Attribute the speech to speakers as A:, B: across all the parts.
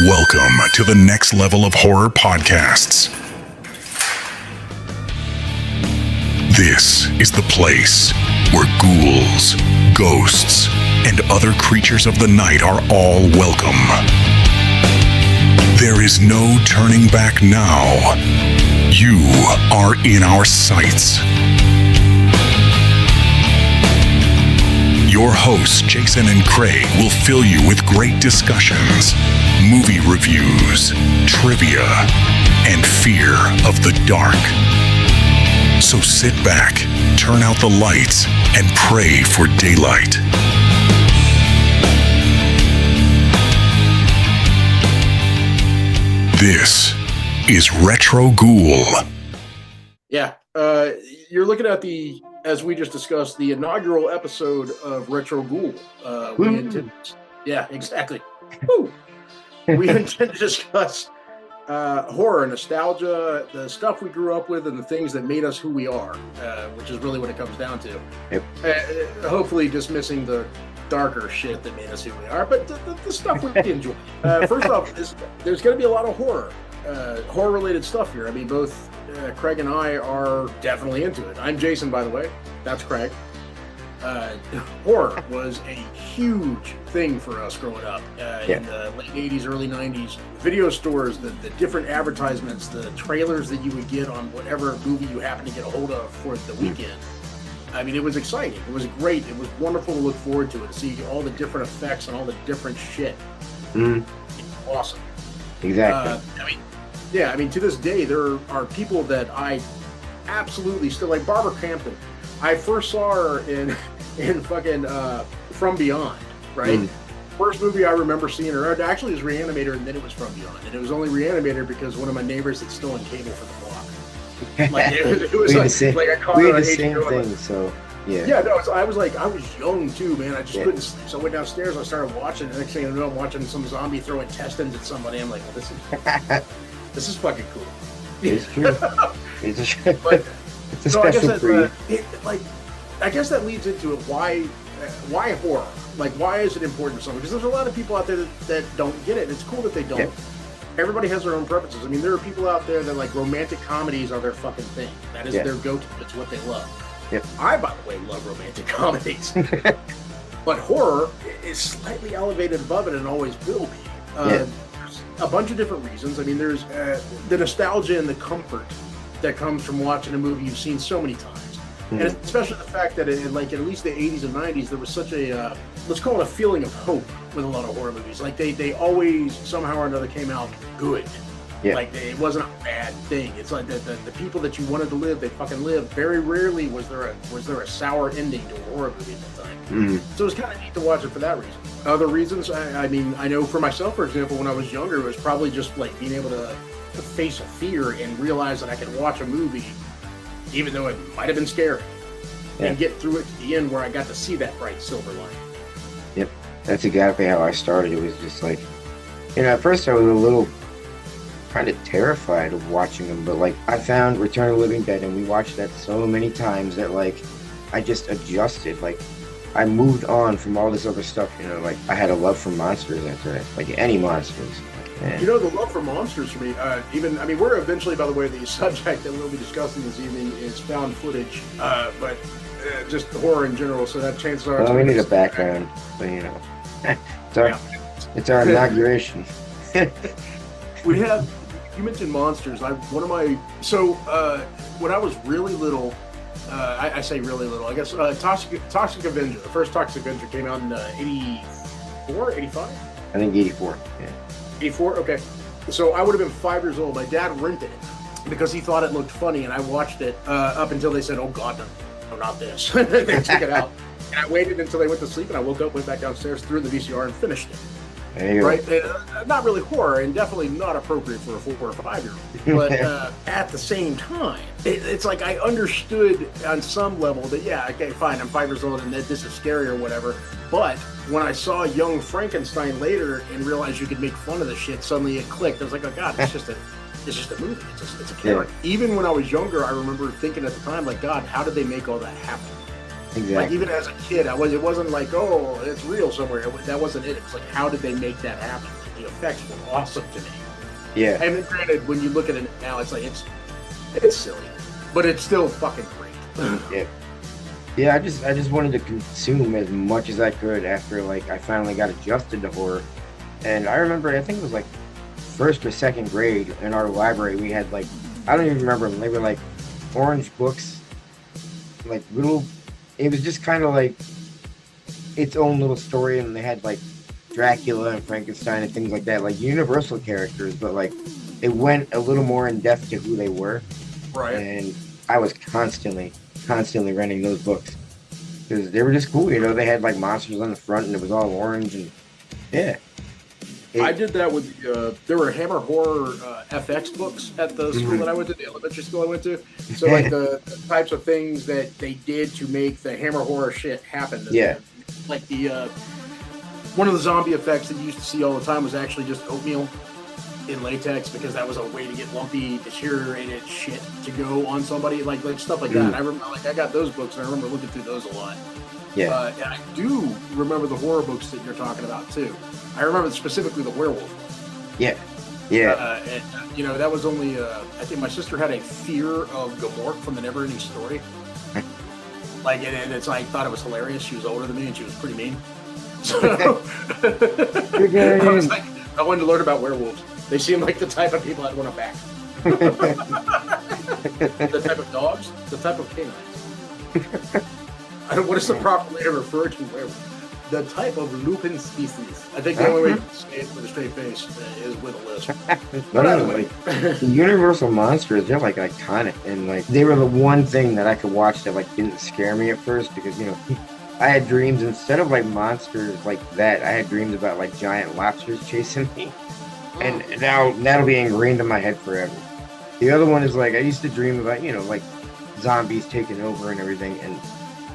A: Welcome to the next level of horror podcasts. This is the place where ghouls, ghosts, and other creatures of the night are all welcome. There is no turning back now. You are in our sights. Your hosts, Jason and Craig, will fill you with great discussions, movie reviews, trivia, and fear of the dark. So sit back, turn out the lights, and pray for daylight. This is Retro Ghoul.
B: Yeah, you're looking at the, as we just discussed, the inaugural episode of Retro Ghoul. Yeah, exactly. We intend to discuss horror, nostalgia, the stuff we grew up with, and the things that made us who we are, which is really what it comes down to. Yep. Hopefully dismissing the darker shit that made us who we are, but the stuff we enjoy. First off, there's going to be a lot of horror-related stuff here. I mean, both Craig and I are definitely into it. I'm Jason, by the way. That's Craig. Horror was a huge thing for us growing up in the late 80s, early 90s. Video stores, the different advertisements, the trailers that you would get on whatever movie you happened to get a hold of for the weekend. I mean, it was exciting. It was great. It was wonderful to look forward to it, to see all the different effects and all the different shit. Awesome.
C: Exactly.
B: I mean, to this day, there are people that I absolutely still like. Barbara Crampton. I first saw her in fucking From Beyond, right? First movie I remember seeing her, actually it was Reanimator, and then it was From Beyond. And it was only Reanimator because one of my neighbors had stolen cable for the block. Like, it was like I caught her on HBO.
C: Thing, so yeah.
B: Yeah, no, I was young too, man. I just couldn't sleep. So I went downstairs, I started watching, and the next thing I know, I'm watching some zombie throw intestines at somebody. I'm like, well, this is fucking cool.
C: It's true.
B: But,
C: it's a special breed.
B: I guess that leads into it. Why horror? Like, why is it important for someone? Because there's a lot of people out there that don't get it. It's cool that they don't. Yep. Everybody has their own preferences. I mean, there are people out there that like romantic comedies are their fucking thing. That is their go-to. It's what they love. Yep. I, by the way, love romantic comedies. But horror is slightly elevated above it and always will be. There's a bunch of different reasons. I mean, there's the nostalgia and the comfort that comes from watching a movie you've seen so many times. And especially the fact that in like at least the 80s and 90s, there was such a, let's call it a feeling of hope with a lot of horror movies. Like they always somehow or another came out good. Yeah. Like it wasn't a bad thing. It's like the people that you wanted to live, they fucking lived. Very rarely was there a sour ending to a horror movie at the time. So it was kind of neat to watch it for that reason. Other reasons, I mean, I know for myself, for example, when I was younger, it was probably just like being able to face a fear and realize that I could watch a movie even though it might have been scary, and get through it to the end where I got to see that bright silver lining.
C: Yep, that's exactly how I started. It was just like, at first I was a little kind of terrified of watching them, but like I found Return of the Living Dead, and we watched that so many times that like I just adjusted. Like I moved on from all this other stuff, like I had a love for monsters after that, like any monsters. Man.
B: The love for monsters for me, we're eventually, by the way, the subject that we'll be discussing this evening is found footage, but just horror in general, so that chances are...
C: Well, we need a background, but it's our inauguration.
B: We have, you mentioned monsters, when I was really little, I say really little, I guess Toxic Avenger, the first Toxic Avenger came out in 84, 85?
C: I think 84, yeah.
B: 84? Okay. So I would have been 5 years old. My dad rented it because he thought it looked funny, and I watched it up until they said, oh, God, no, not this. They took it out. And I waited until they went to sleep, and I woke up, went back downstairs, threw in the VCR, and finished it. Right? Not really horror, and definitely not appropriate for a 4 or 5 year old. But at the same time, it's like I understood on some level that, okay, fine, I'm 5 years old, and this is scary or whatever. But when I saw Young Frankenstein later and realized you could make fun of the shit, suddenly it clicked. I was like, oh God, it's just a movie. It's a character. Yeah. Even when I was younger, I remember thinking at the time, like, God, how did they make all that happen?
C: Exactly.
B: Like even as a kid, it wasn't like, oh, it's real somewhere. That wasn't it. It was like, how did they make that happen? the effects were awesome to me.
C: Yeah.
B: And then, granted, when you look at it now, it's like it's silly, but it's still fucking great.
C: Yeah. Yeah, I just wanted to consume as much as I could after like I finally got adjusted to horror. And I remember, I think it was like first or second grade in our library, we had like, I don't even remember them. They were like orange books, like little, it was just kind of like its own little story. And they had like Dracula and Frankenstein and things like that, like universal characters, but like it went a little more in depth to who they were.
B: Right.
C: And I was constantly renting those books because they were just cool. You know, they had like monsters on the front and it was all orange and yeah.
B: I did that with there were Hammer Horror FX books at the school that I went to, the elementary school I went to. So like the types of things that they did to make the Hammer Horror shit happen.
C: Yeah.
B: Like the one of the zombie effects that you used to see all the time was actually just oatmeal in latex, because that was a way to get lumpy, deteriorated shit to go on somebody, like stuff like that. I remember, like, I got those books, and I remember looking through those a lot.
C: Yeah.
B: And I do remember the horror books that you're talking about too. I remember specifically the werewolf.
C: Yeah. Yeah.
B: And you know, that was only I think my sister had a fear of Gamork from the Neverending Story. Like, and it's like, thought it was hilarious. She was older than me, and she was pretty mean. So I was like, I wanted to learn about werewolves. They seem like the type of people I'd want to back. The type of dogs, the type of canines. What is the proper way to refer to werewolf? The type of lupin species. I think the only way to say it with a straight face is with a lisp.
C: No, like the Universal monsters, they're like iconic, and like they were the one thing that I could watch that like didn't scare me at first, because you know I had dreams instead of like monsters like that. I had dreams about like giant lobsters chasing me. And now that'll be ingrained in my head forever. The other one is like, I used to dream about, you know, like zombies taking over and everything. And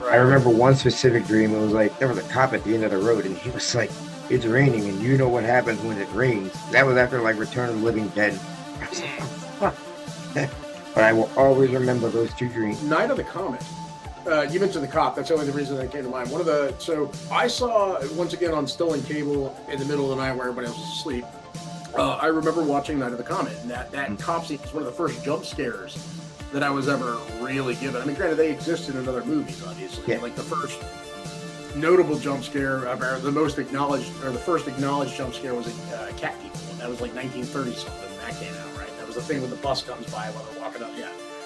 C: I remember one specific dream. It was like, there was a cop at the end of the road and he was like, it's raining and you know what happens when it rains. That was after like Return of the Living Dead. I was like, oh, fuck. But I will always remember those two dreams.
B: Night of the Comet. You mentioned the cop. That's the only reason that came to mind. So I saw, once again on Stolen Cable in the middle of the night where everybody else was asleep. I remember watching Night of the Comet, and that cop scene was one of the first jump scares that I was ever really given. I mean, granted, they existed in other movies, obviously. Yeah. Like the first notable jump scare, or the most acknowledged, or the first acknowledged jump scare was a Cat People. That was like 1930 something. That came out, right? That was the thing when the bus comes by while they're walking up.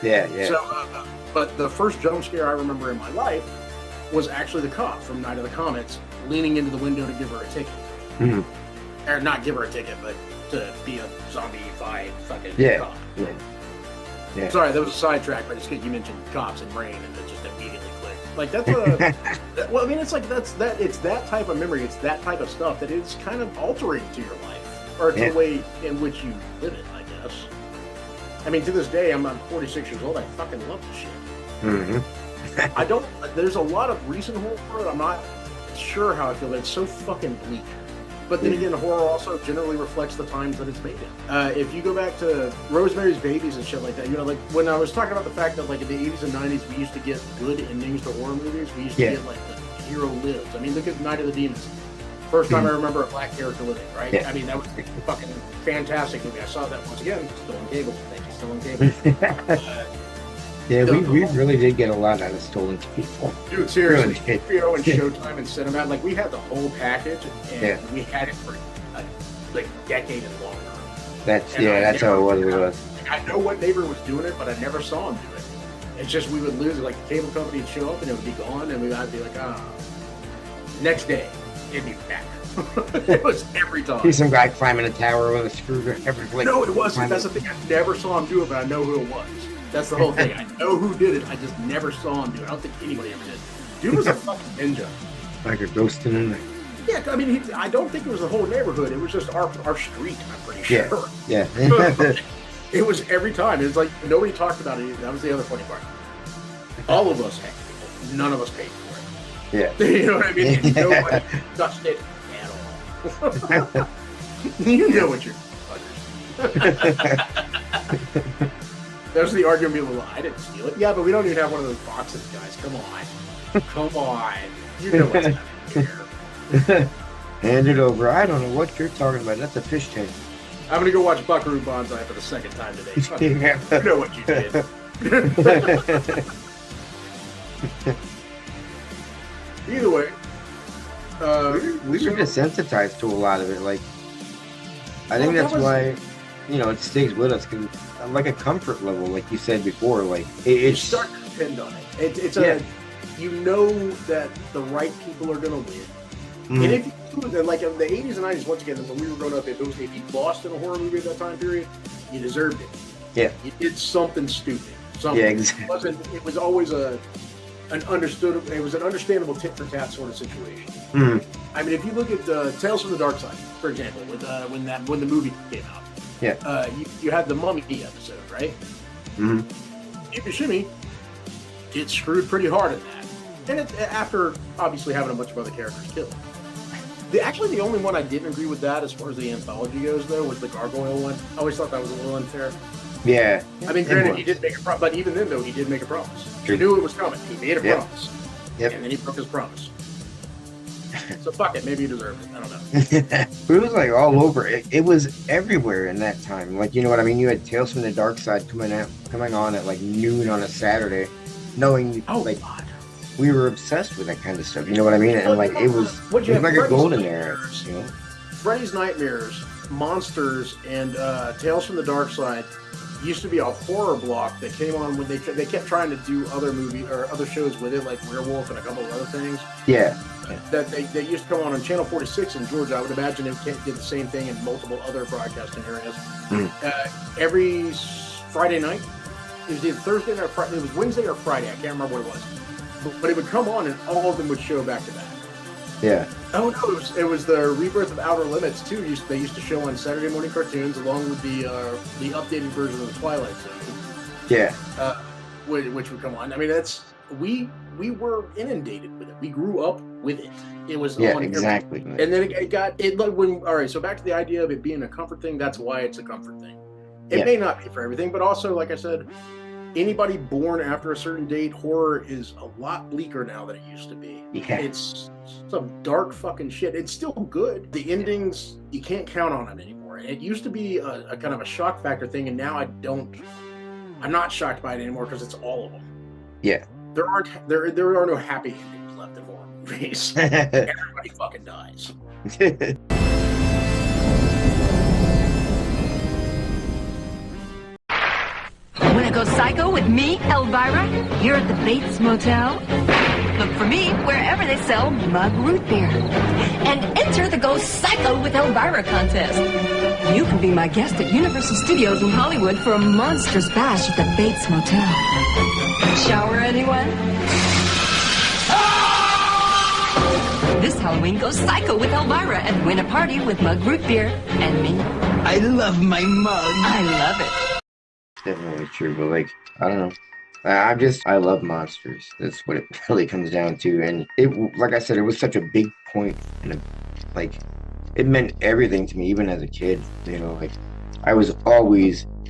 C: Yeah.
B: So, but the first jump scare I remember in my life was actually the cop from Night of the Comets leaning into the window to give her a ticket.
C: Mm-hmm.
B: Or not give her a ticket, but to be a zombie-fied fucking cop.
C: Yeah.
B: Sorry, that was a sidetrack, but it's because you mentioned cops and rain, and it just immediately clicked. Like, that's a... well, I mean, it's like, it's that type of memory, it's that type of stuff that is kind of altering to your life, or to the way in which you live it, I guess. I mean, to this day, I'm 46 years old, I fucking love this shit.
C: Mm-hmm.
B: There's a lot of recent horror, I'm not sure how I feel, but it's so fucking bleak. But then again, horror also generally reflects the times that it's made in. If you go back to Rosemary's Babies and shit like that, you know, like when I was talking about the fact that like in the 80s and 90s we used to get good endings to horror movies, we used to get like the hero lives. I mean, look at Night of the Demons. First time I remember a black character living, right? Yeah. I mean, that was a fucking fantastic movie. I saw that once again, still on cable. Thank you, still on cable.
C: Yeah, we really did get a lot out of Stolen Cable.
B: Dude, seriously, HBO and Showtime and Cinematic, like we had the whole package, and we had it for like a decade and longer.
C: That's how it was.
B: Like, I know what neighbor was doing it, but I never saw him do it. It's just we would lose it. Like the cable company would show up and it would be gone, and we'd be like, next day it'd be back. It was every time.
C: See some guy climbing a tower with a screwdriver. Like,
B: no, it wasn't. That's the thing. I never saw him do it, but I know who it was. That's the whole thing. I know who did it. I just never saw him do it. I don't think anybody ever did. Dude was a fucking ninja.
C: Like a ghost in there.
B: Yeah, I mean, I don't think it was the whole neighborhood. It was just our street, I'm pretty sure.
C: Yeah.
B: It was every time. It was like nobody talked about it. That was the other funny part. All of us had people. None of us paid for
C: it. Yeah.
B: You know what I mean? And nobody touched it at all. You know what you're fuckers. There's the argument, well, I didn't steal it. Yeah, but we don't even have one of those boxes, guys. Come on. You know what's happening here.
C: Hand it over. I don't know what you're talking about. That's a fish tank.
B: I'm gonna go watch Buckaroo Banzai for the second time today. Fuck you.
C: Yeah.
B: You know what you did. Either way,
C: we were desensitized to a lot of it. Like, I think that's why, it stays with us, because like a comfort level, like you said before, like
B: you
C: it's
B: start to depend on it. It's a, you know that the right people are gonna win. And if you, like in the 80s and 90s, once again, when we were growing up, if you lost in a horror movie at that time period, you deserved it.
C: Yeah.
B: You did something stupid. Something.
C: Yeah, exactly.
B: It was always an understandable tit for tat sort of situation. I mean, if you look at Tales from the Dark Side, for example, when the movie came out, you had the Mummy episode, right? If you shimmy, it screwed pretty hard in that, and after obviously having a bunch of other characters killed. Actually, the only one I didn't agree with that, as far as the anthology goes, though, was the Gargoyle one. I always thought that was a little unfair.
C: Yeah.
B: I mean, granted, he did make a promise, but even then, though, he did make a promise.
C: True.
B: He knew it was coming. He made a promise.
C: Yep.
B: And then he broke his promise. So fuck it. Maybe he deserved it. I don't know.
C: But it was like all over. It was everywhere in that time. Like, you know what I mean? You had Tales from the Dark Side coming on at like noon on a Saturday, knowing God. We were obsessed with that kind of stuff. You know what I mean? And like it was like a golden era. You know?
B: Freddy's Nightmares, Monsters, and Tales from the Dark Side used to be a horror block that came on when they kept trying to do other movies or other shows with it, like Werewolf and a couple of other things.
C: Yeah.
B: That they used to come on Channel 46 in Georgia. I would imagine it did the same thing in multiple other broadcasting areas. Every Friday night, it was either Thursday or Friday. It was Wednesday or Friday. I can't remember what it was. But it would come on and all of them would show back to back.
C: Yeah.
B: Oh no, it was the rebirth of Outer Limits too. They used to show on Saturday morning cartoons along with the updated version of the Twilight Zone.
C: Yeah.
B: Which would come on. I mean, we were inundated with it. We grew up with it. It was on
C: exactly.
B: And then it got like when all right. So back to the idea of it being a comfort thing. That's why it's a comfort thing. It may not be for everything, but also like I said, anybody born after a certain date, horror is a lot bleaker now than it used to be.
C: Yeah.
B: It's some dark fucking shit. It's still good. The endings, you can't count on it anymore. It used to be a kind of a shock factor thing, and now I'm not shocked by it anymore because it's all of them.
C: Yeah.
B: There are no happy endings left in horror movies. Everybody fucking dies.
D: Wanna go psycho with me, Elvira? Here at the Bates Motel? Look for me wherever they sell mug root beer. And enter the Go Psycho with Elvira contest. You can be my guest at Universal Studios in Hollywood for a monstrous bash at the Bates Motel. Shower anyone? This Halloween, go psycho with Elvira and win a party with mug root beer and me.
E: I love my mug.
D: I love it.
C: Definitely true, but like, I don't know. I love monsters. That's what it really comes down to. And it, like I said, it was such a big point, and it meant everything to me, even as a kid. You know, like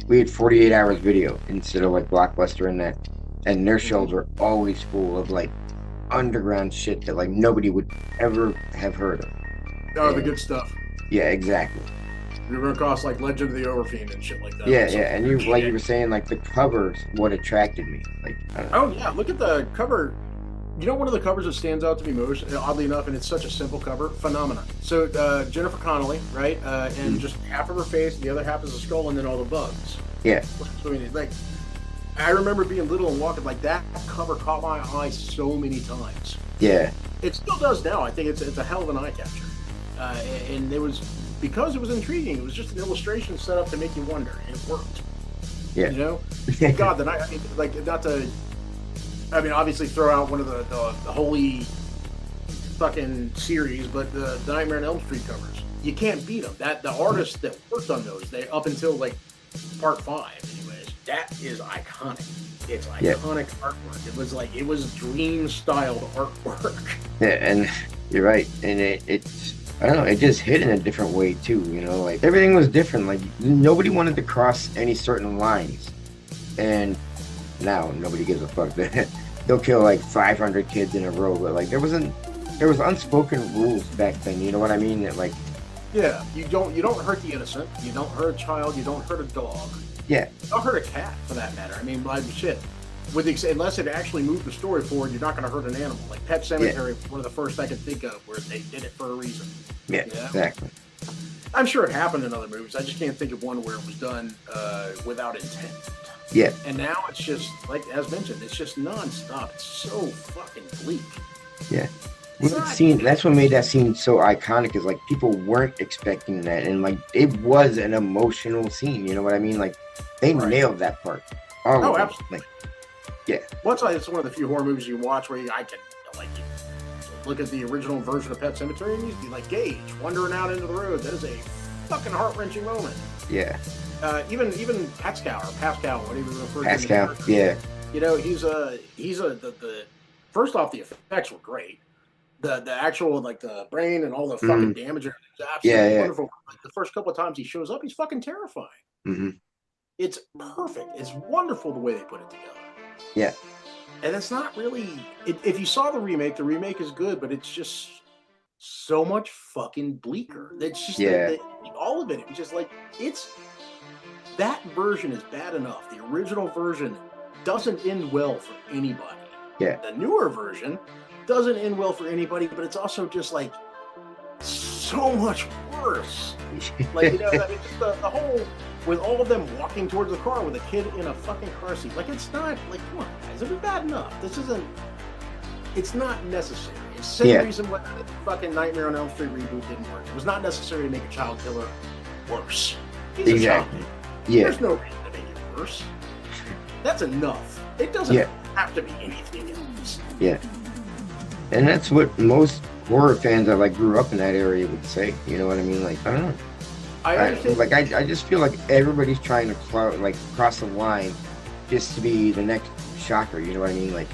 C: we had 48 hours video instead of like Blockbuster and that, and their shelves were always full of like underground shit that like nobody would ever have heard of.
B: Oh, the good stuff.
C: Yeah, exactly.
B: We were across like Legend of the Overfiend and shit like that.
C: Yeah, and you like you were saying, like the covers, what attracted me. Like, I don't know.
B: Oh yeah, look at the cover. You know, one of the covers that stands out to me most, oddly enough, and it's such a simple cover, Phenomenon. So Jennifer Connelly, right, and just half of her face, the other half is a skull, and then all the bugs.
C: Yeah.
B: So, like, I remember being little and walking like that. Cover caught my eye so many times.
C: Yeah.
B: It still does now. I think it's a hell of an eye catcher, and it was. Because it was intriguing, it was just an illustration set up to make you wonder, and it worked.
C: Yeah.
B: You know? Thank God that I mean, like, not to, I mean, obviously throw out one of the holy fucking series, but the Nightmare on Elm Street covers. You can't beat them. The artists that worked on those, they up until, like, part 5, anyways, that is iconic. It's iconic artwork. It was dream-styled artwork.
C: Yeah, and you're right. And it's I don't know, it just hit in a different way too, you know, like everything was different. Like nobody wanted to cross any certain lines. And now nobody gives a fuck. They'll kill like 500 kids in a row, but like there wasn't there was unspoken rules back then. You know what I mean? That like,
B: Yeah, you don't hurt the innocent. You don't hurt a child. You don't hurt a dog.
C: yeah,
B: You don't hurt a cat, for that matter. I mean, like shit. Unless it actually moved the story forward, you're not going to hurt an animal. Like Pet Cemetery was one of the first I could think of where they did it for a reason.
C: yeah, exactly.
B: I'm sure it happened in other movies. I just can't think of one where it was done without intent.
C: Yeah,
B: And now it's just, like, as mentioned, it's just nonstop. It's so fucking bleak.
C: yeah. Well, that scene, that's what made that scene so iconic. Is like people weren't expecting that, and like it was an emotional scene. You know what I mean? Like they nailed that part. All of it.
B: Absolutely.
C: Like, yeah.
B: Well, it's one of the few horror movies you watch where I can, like, you look at the original version of Pet Cemetery and you be like, Gage wandering out into the road. That is a fucking heart-wrenching moment.
C: Yeah.
B: Even Pascal, whatever you refer to.
C: Pascal, yeah.
B: You know, the first off, the effects were great. The actual, like, the brain and all the fucking damage is absolutely wonderful. Like, the first couple of times he shows up, he's fucking terrifying.
C: Mm-hmm.
B: It's perfect. It's wonderful the way they put it together.
C: Yeah.
B: And it's not really. If you saw the remake is good, but it's just so much fucking bleaker. It's just all of it. It was just like that version is bad enough. The original version doesn't end well for anybody.
C: Yeah.
B: The newer version doesn't end well for anybody, but it's also just like so much worse. Like, you know, I mean, just the whole, with all of them walking towards the car with a kid in a fucking car seat. Like, it's not, like, come on, guys, it's bad enough. It's not necessary. It's the same reason why the fucking Nightmare on Elm Street reboot didn't work. It was not necessary to make a child killer worse. He's a child killer.
C: Yeah.
B: There's no reason to make it worse. That's enough. It doesn't have to be anything else.
C: Yeah. And that's what most horror fans that like grew up in that area would say. You know what I mean? Like, I don't know. I just feel like everybody's trying to cross the line just to be the next shocker. You know what I mean? Like,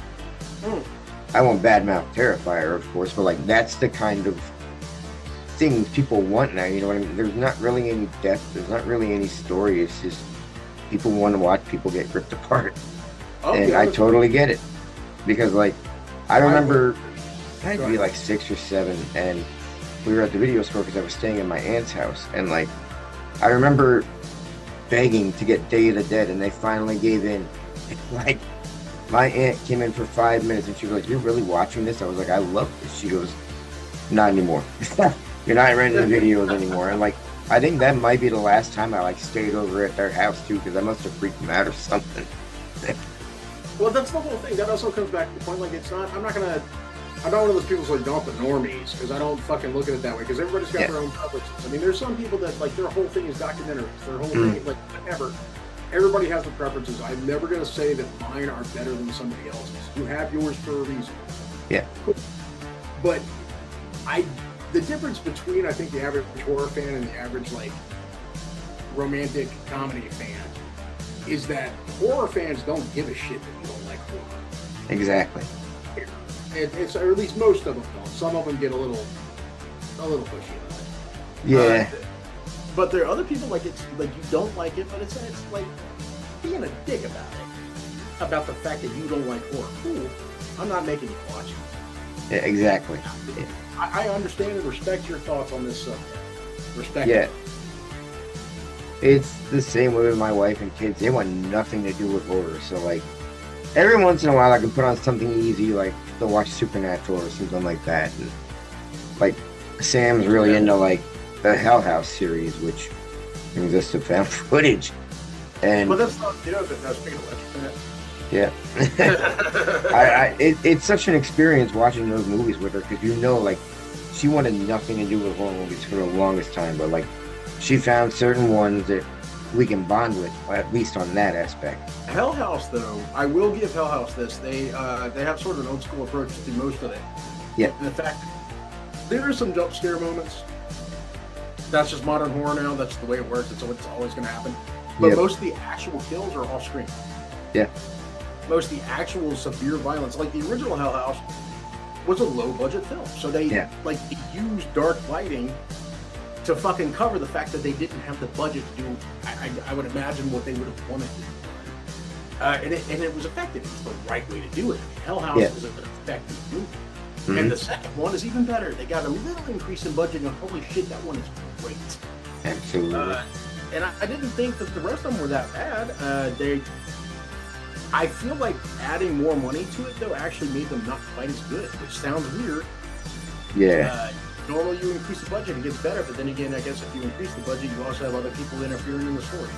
C: I won't badmouth Terrifier, of course, but like that's the kind of things people want now. You know what I mean? There's not really any depth. There's not really any story. It's just people want to watch people get ripped apart, and I totally get it because like I remember. I had to be like 6 or 7, and we were at the video store because I was staying in my aunt's house, and like I remember begging to get Day of the Dead, and they finally gave in. Like my aunt came in for 5 minutes, and she was like, "You're really watching this?" I was like, "I love this." She goes, "Not anymore. You're not renting the videos anymore." And like I think that might be the last time I like stayed over at their house too, because I must have freaked them out or something.
B: Well, that's the whole thing. That also comes back to the point. Like, I'm not one of those people who like dump the normies, because I don't fucking look at it that way, because everybody's got their own preferences. I mean, there's some people that like their whole thing is documentaries. Their whole thing, like, whatever. Everybody has their preferences. I'm never going to say that mine are better than somebody else's. You have yours for a reason.
C: Yeah.
B: Cool. But the difference between, I think, the average horror fan and the average, like, romantic comedy fan is that horror fans don't give a shit that you don't like horror.
C: Exactly.
B: It's or at least most of them don't. Some of them get a little pushy about it.
C: Yeah.
B: But there are other people, like, it's like you don't like it, but it's like being a dick about it, about the fact that you don't like horror. Cool. I'm not making you watch it.
C: Yeah, exactly. Yeah.
B: I understand and respect your thoughts on this subject. Respect.
C: Yeah. It's the same with my wife and kids. They want nothing to do with horror. So like every once in a while I can put on something easy, like they'll watch Supernatural or something like that. And like Sam's really into like the Hell House series, which brings us to found footage. And
B: well, that's not, you know, speaking of electric,
C: yeah. It's such an experience watching those movies with her, because you know, like, she wanted nothing to do with horror movies for the longest time, but like she found certain ones that we can bond with, at least on that aspect.
B: Hell House, though, I will give Hell House this. They have sort of an old school approach to most of it.
C: Yeah.
B: And in fact, there are some jump scare moments. That's just modern horror now. That's the way it works. It's always going to happen. But most of the actual kills are off screen.
C: Yeah.
B: Most of the actual severe violence, like the original Hell House, was a low budget film. So they used dark lighting to fucking cover the fact that they didn't have the budget to do, I would imagine, what they would have wanted to do. And it was effective. It was the right way to do it. Hell House is an effective movie. And the second one is even better. They got a little increase in budget, and holy shit, that one is great.
C: Absolutely.
B: And I didn't think that the rest of them were that bad. I feel like adding more money to it, though, actually made them not quite as good, which sounds weird.
C: Yeah.
B: Normally you increase the budget, it gets better, but then again, I guess if you increase the budget, you also have other people interfering in the story.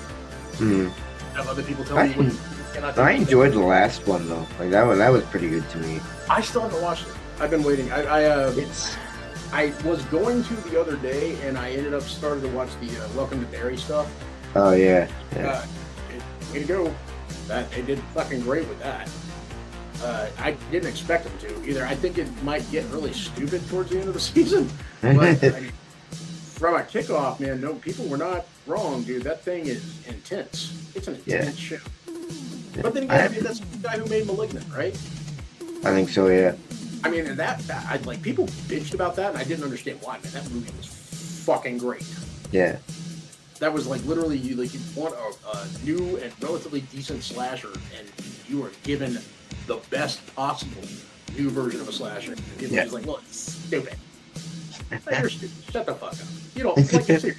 B: Have other people tell you what you cannot do.
C: I enjoyed the last one, though. Like, that was pretty good to me.
B: I still haven't watched it. I've been waiting. I was going to the other day, and I ended up starting to watch the Welcome to Derry stuff.
C: Oh, yeah.
B: Way to go. They did fucking great with that. I didn't expect them to either. I think it might get really stupid towards the end of the season. But from a kickoff, man, no, people were not wrong, dude. That thing is intense. It's an intense show. But then again, that's the guy who made *Malignant*, right?
C: I think so, yeah.
B: I mean, like people bitched about that, and I didn't understand why. Man, that movie was fucking great.
C: Yeah.
B: That was like literally you want a new and relatively decent slasher, and you are given the best possible new version of a slasher. And people are just like, well, it's stupid. Like, you're stupid. Shut the fuck up. You don't like the series.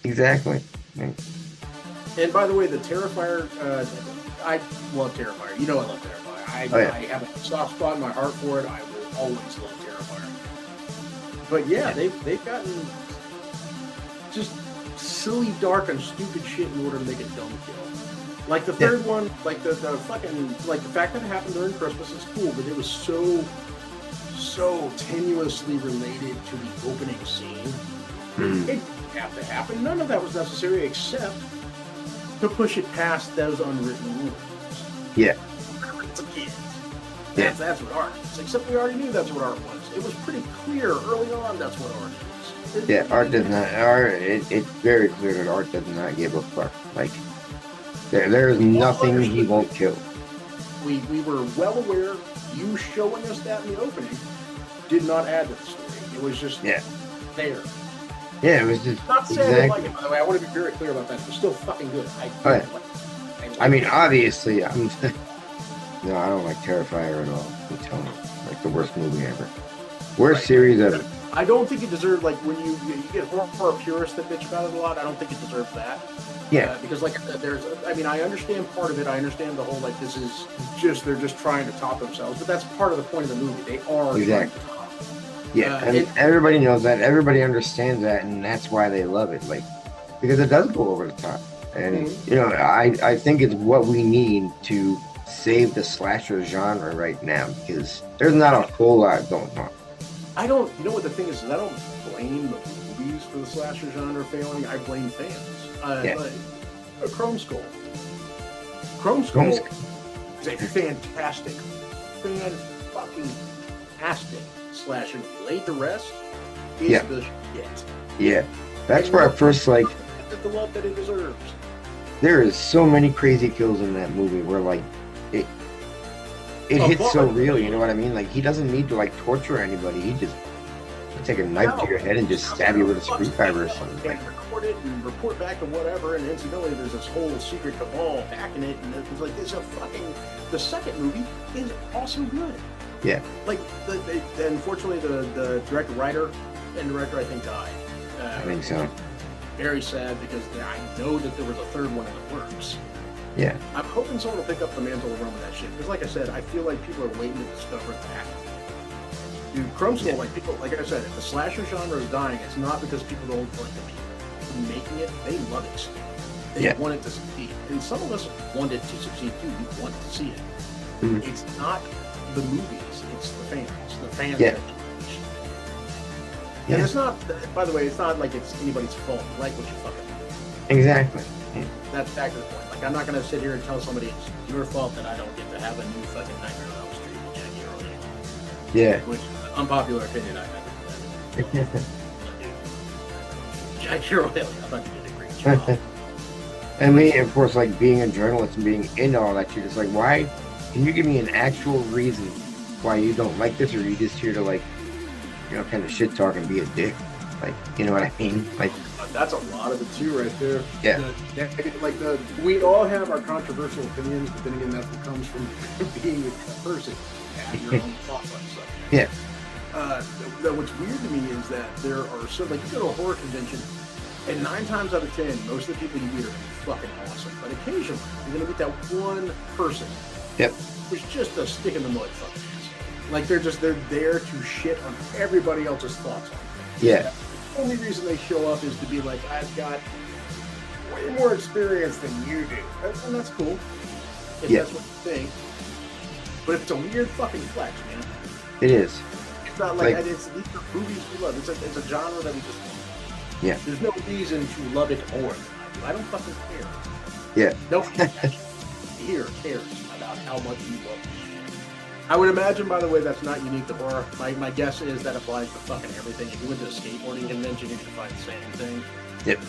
C: Exactly.
B: And by the way, the Terrifier, I love Terrifier. You know I love Terrifier. I have a soft spot in my heart for it. I will always love Terrifier. But yeah, they've gotten just silly, dark, and stupid shit in order to make a dumb kill. Like the third one, like the fucking, like the fact that it happened during Christmas is cool, but it was so tenuously related to the opening scene. It didn't have to happen. None of that was necessary except to push it past those unwritten rules.
C: Yeah.
B: It's a kid. That's what art is. Except we already knew that's what art was. It was pretty clear early on that's what art is.
C: Art does not. It's very clear that art does not give a fuck. Like, there is nothing he won't kill.
B: We were well aware. You showing us that in the opening did not add to the story. It was just there.
C: Yeah, it was just
B: not saying I didn't like it. By the way, I want to be very clear about that. It was still fucking good.
C: I mean, obviously, no, I don't like Terrifier at all. I'm telling you, like the worst movie ever. Worst series ever.
B: I don't think it deserved, like, when you get horror purists that bitch about it a lot, I don't think it deserves that.
C: Yeah.
B: Because, like I said, I understand part of it. I understand the whole, like, this is just, they're just trying to top themselves. But that's part of the point of the movie. They are trying to top.
C: Yeah, and everybody knows that. Everybody understands that, and that's why they love it. Like, because it does go over the top. And, you know, I think it's what we need to save the slasher genre right now, because there's not a whole lot going on.
B: You know what the thing is I don't blame the movies for the slasher genre failing. I blame fans. Chrome Skull. Chrome Skull is a fantastic slasher. Laid to Rest is the shit.
C: Yeah. That's where I first, like,
B: the love that it deserves.
C: There is so many crazy kills in that movie where, like, it hits so real, you know what I mean? Like, he doesn't need to, like, torture anybody. He just take a knife to your head and just stab you with a screwdriver or something.
B: And record it and report back to whatever, and incidentally, there's this whole secret cabal backing it, and it's like, the second movie is also good.
C: Yeah.
B: Like, unfortunately, the writer and director, I think, died.
C: I think so.
B: Very sad, because I know that there was a third one in the works.
C: Yeah.
B: I'm hoping someone will pick up the mantle and run with that shit. Because, like I said, I feel like people are waiting to discover that. Dude, Chrome Skull, like people, like I said, if the slasher genre is dying, it's not because people don't like the people making it. They love it. They want it to succeed, and some of us want it to succeed too. We want to see it. It's not the movies; it's the fans. The fans.
C: Yeah.
B: And it's not. By the way, it's not like it's anybody's fault. You like what you fucking.
C: Exactly.
B: That's back to the point. Like, I'm not going to sit here and tell somebody it's your fault that I don't get to have a new fucking Nightmare on Elm Street with Jackie Earle.
C: Yeah.
B: Which, unpopular opinion, I Jackie Earle, I thought you did a great job.
C: And me, of course, like, being a journalist and being into all that shit, it's like, why? Can you give me an actual reason why you don't like this, or are you just here to, like, you know, kind of shit talk and be a dick? Like, you know what I mean? Like,
B: that's a lot of it too, right there.
C: Yeah.
B: We all have our controversial opinions, but then again, that's what comes from being a person. Have your own thoughts on stuff.
C: Yeah.
B: What's weird to me is that there are some, like, you go to a horror convention, and 9 times out of 10, most of the people you meet are gonna be fucking awesome. But occasionally, you're gonna meet that one person
C: Yep.
B: who's just a stick in the mud fucking asshole. Like, they're there to shit on everybody else's thoughts on things.
C: Yeah.
B: The only reason they show up is to be like, I've got way more experience than you do. And that's cool, if
C: Yeah.
B: that's what you think. But if it's a weird fucking flex, man.
C: It is.
B: It's not like, these are movies we love. It's a genre that we just love.
C: Yeah.
B: There's no reason to love it more than I do. I don't fucking care.
C: Yeah.
B: Nobody here cares about how much you love it. I would imagine, by the way, that's not unique to horror. My guess is that applies to fucking everything. If you went to a skateboarding convention, you're going to find the same thing.
C: Yep.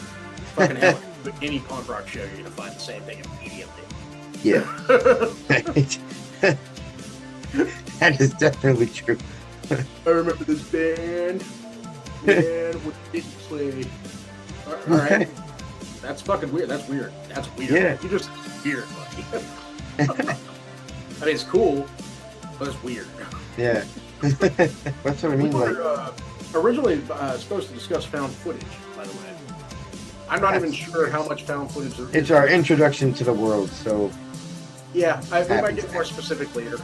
B: Fucking hell, any punk rock show, you're going to find the same thing immediately.
C: Yeah. That is definitely true.
B: I remember this band. Man, what didn't play. All right. That's fucking weird. That's weird. That's weird.
C: Yeah.
B: You just weird, buddy. I mean, it's cool, but it's weird.
C: Yeah. That's what I mean.
B: We
C: Like,
B: were originally supposed to discuss found footage, by the way. I'm not even sure how much found footage there is.
C: it's our introduction to the world, so
B: Yeah, we might get more specific later.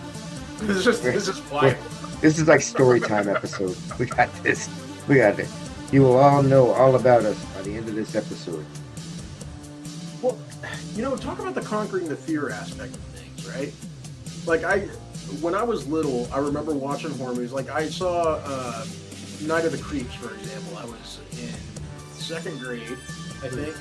B: This is wild.
C: this is like story time episode. We got this. We got it. You will all know all about us by the end of this episode.
B: Well, talk about the conquering the fear aspect of things, right? Like, when I was little, I remember watching horror movies. Like, I saw Night of the Creeps, for example. I was in 2nd grade, I think.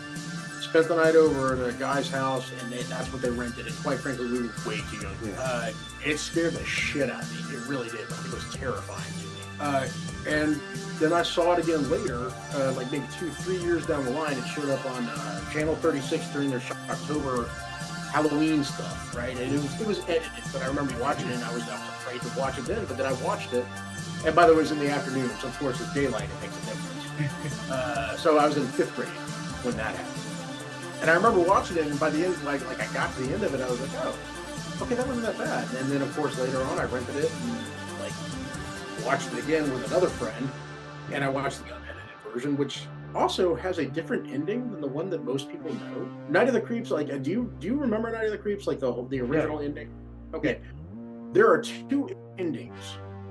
B: Spent the night over at a guy's house, and that's what they rented. And quite frankly, we were way too young.
C: Yeah.
B: It scared the shit out of me. It really did. It was terrifying to me. And then I saw it again later, like maybe 2-3 years down the line. It showed up on Channel 36 during their October Halloween stuff, right? And it was edited, but I remember watching it, and I was afraid to watch it then. But then I watched it, and by the way, it was in the afternoon, so of course it's daylight. It makes a difference. So I was in 5th grade when that happened. And I remember watching it, and by the end, like I got to the end of it, I was like, oh, okay, that wasn't that bad. And then, of course, later on, I rented it and watched it again with another friend, and I watched the unedited version, which also has a different ending than the one that most people know. Night of the Creeps, do you remember Night of the Creeps, like the original ending? Okay, there are 2 endings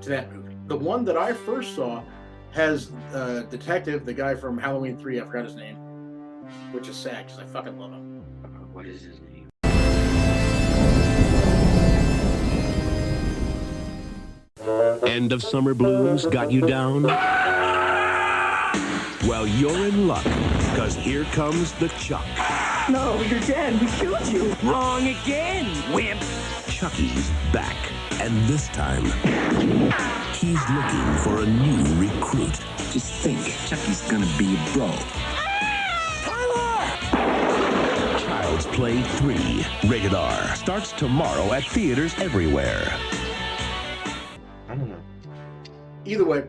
B: to that movie. The one that I first saw has detective, the guy from Halloween 3, I forgot his name. Which is sad because I fucking love him.
C: What is his name?
F: End of summer blues got you down? Well, you're in luck, because here comes the Chuck.
E: No, you're dead. We killed you. Wrong again, wimp.
F: Chucky's back, and this time, he's looking for a new recruit.
E: Just think, Chucky's gonna be bro.
F: Child's Play 3, rated R, starts tomorrow at theaters everywhere.
C: I don't know.
B: Either way,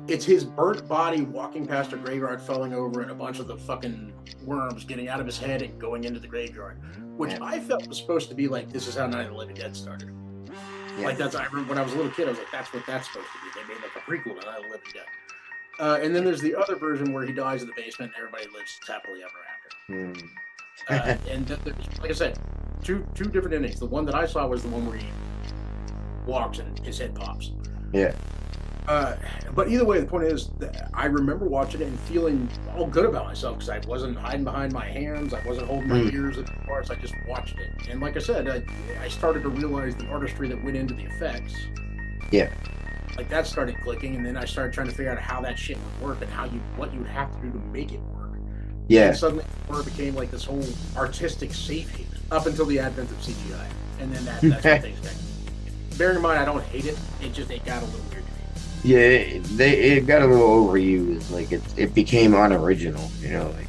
B: it's his burnt body walking past a graveyard, falling over, and a bunch of the fucking worms getting out of his head and going into the graveyard, which I felt was supposed to be like, this is how Night of the Living Dead started.
C: Yeah.
B: Like, I remember when I was a little kid, I was like, that's what that's supposed to be. They made like a prequel to Night of the Living Dead. And then there's the other version where he dies in the basement and everybody lives happily ever after. And there's, like I said, two different endings. The one that I saw was the one where he walks and his head pops.
C: Yeah.
B: But either way, the point is that I remember watching it and feeling all good about myself because I wasn't hiding behind my hands. I wasn't holding my ears at the parts. I just watched it. And like I said, I started to realize the artistry that went into the effects.
C: Yeah.
B: Like that started clicking, and then I started trying to figure out how that shit would work and what you'd have to do to make it work.
C: Yeah.
B: And suddenly horror became like this whole artistic safe haven up until the advent of CGI. And then that's when things got. Bearing in mind, I don't hate it. It got a little weird to me.
C: Yeah, it got a little overused. Like it became unoriginal. You know, like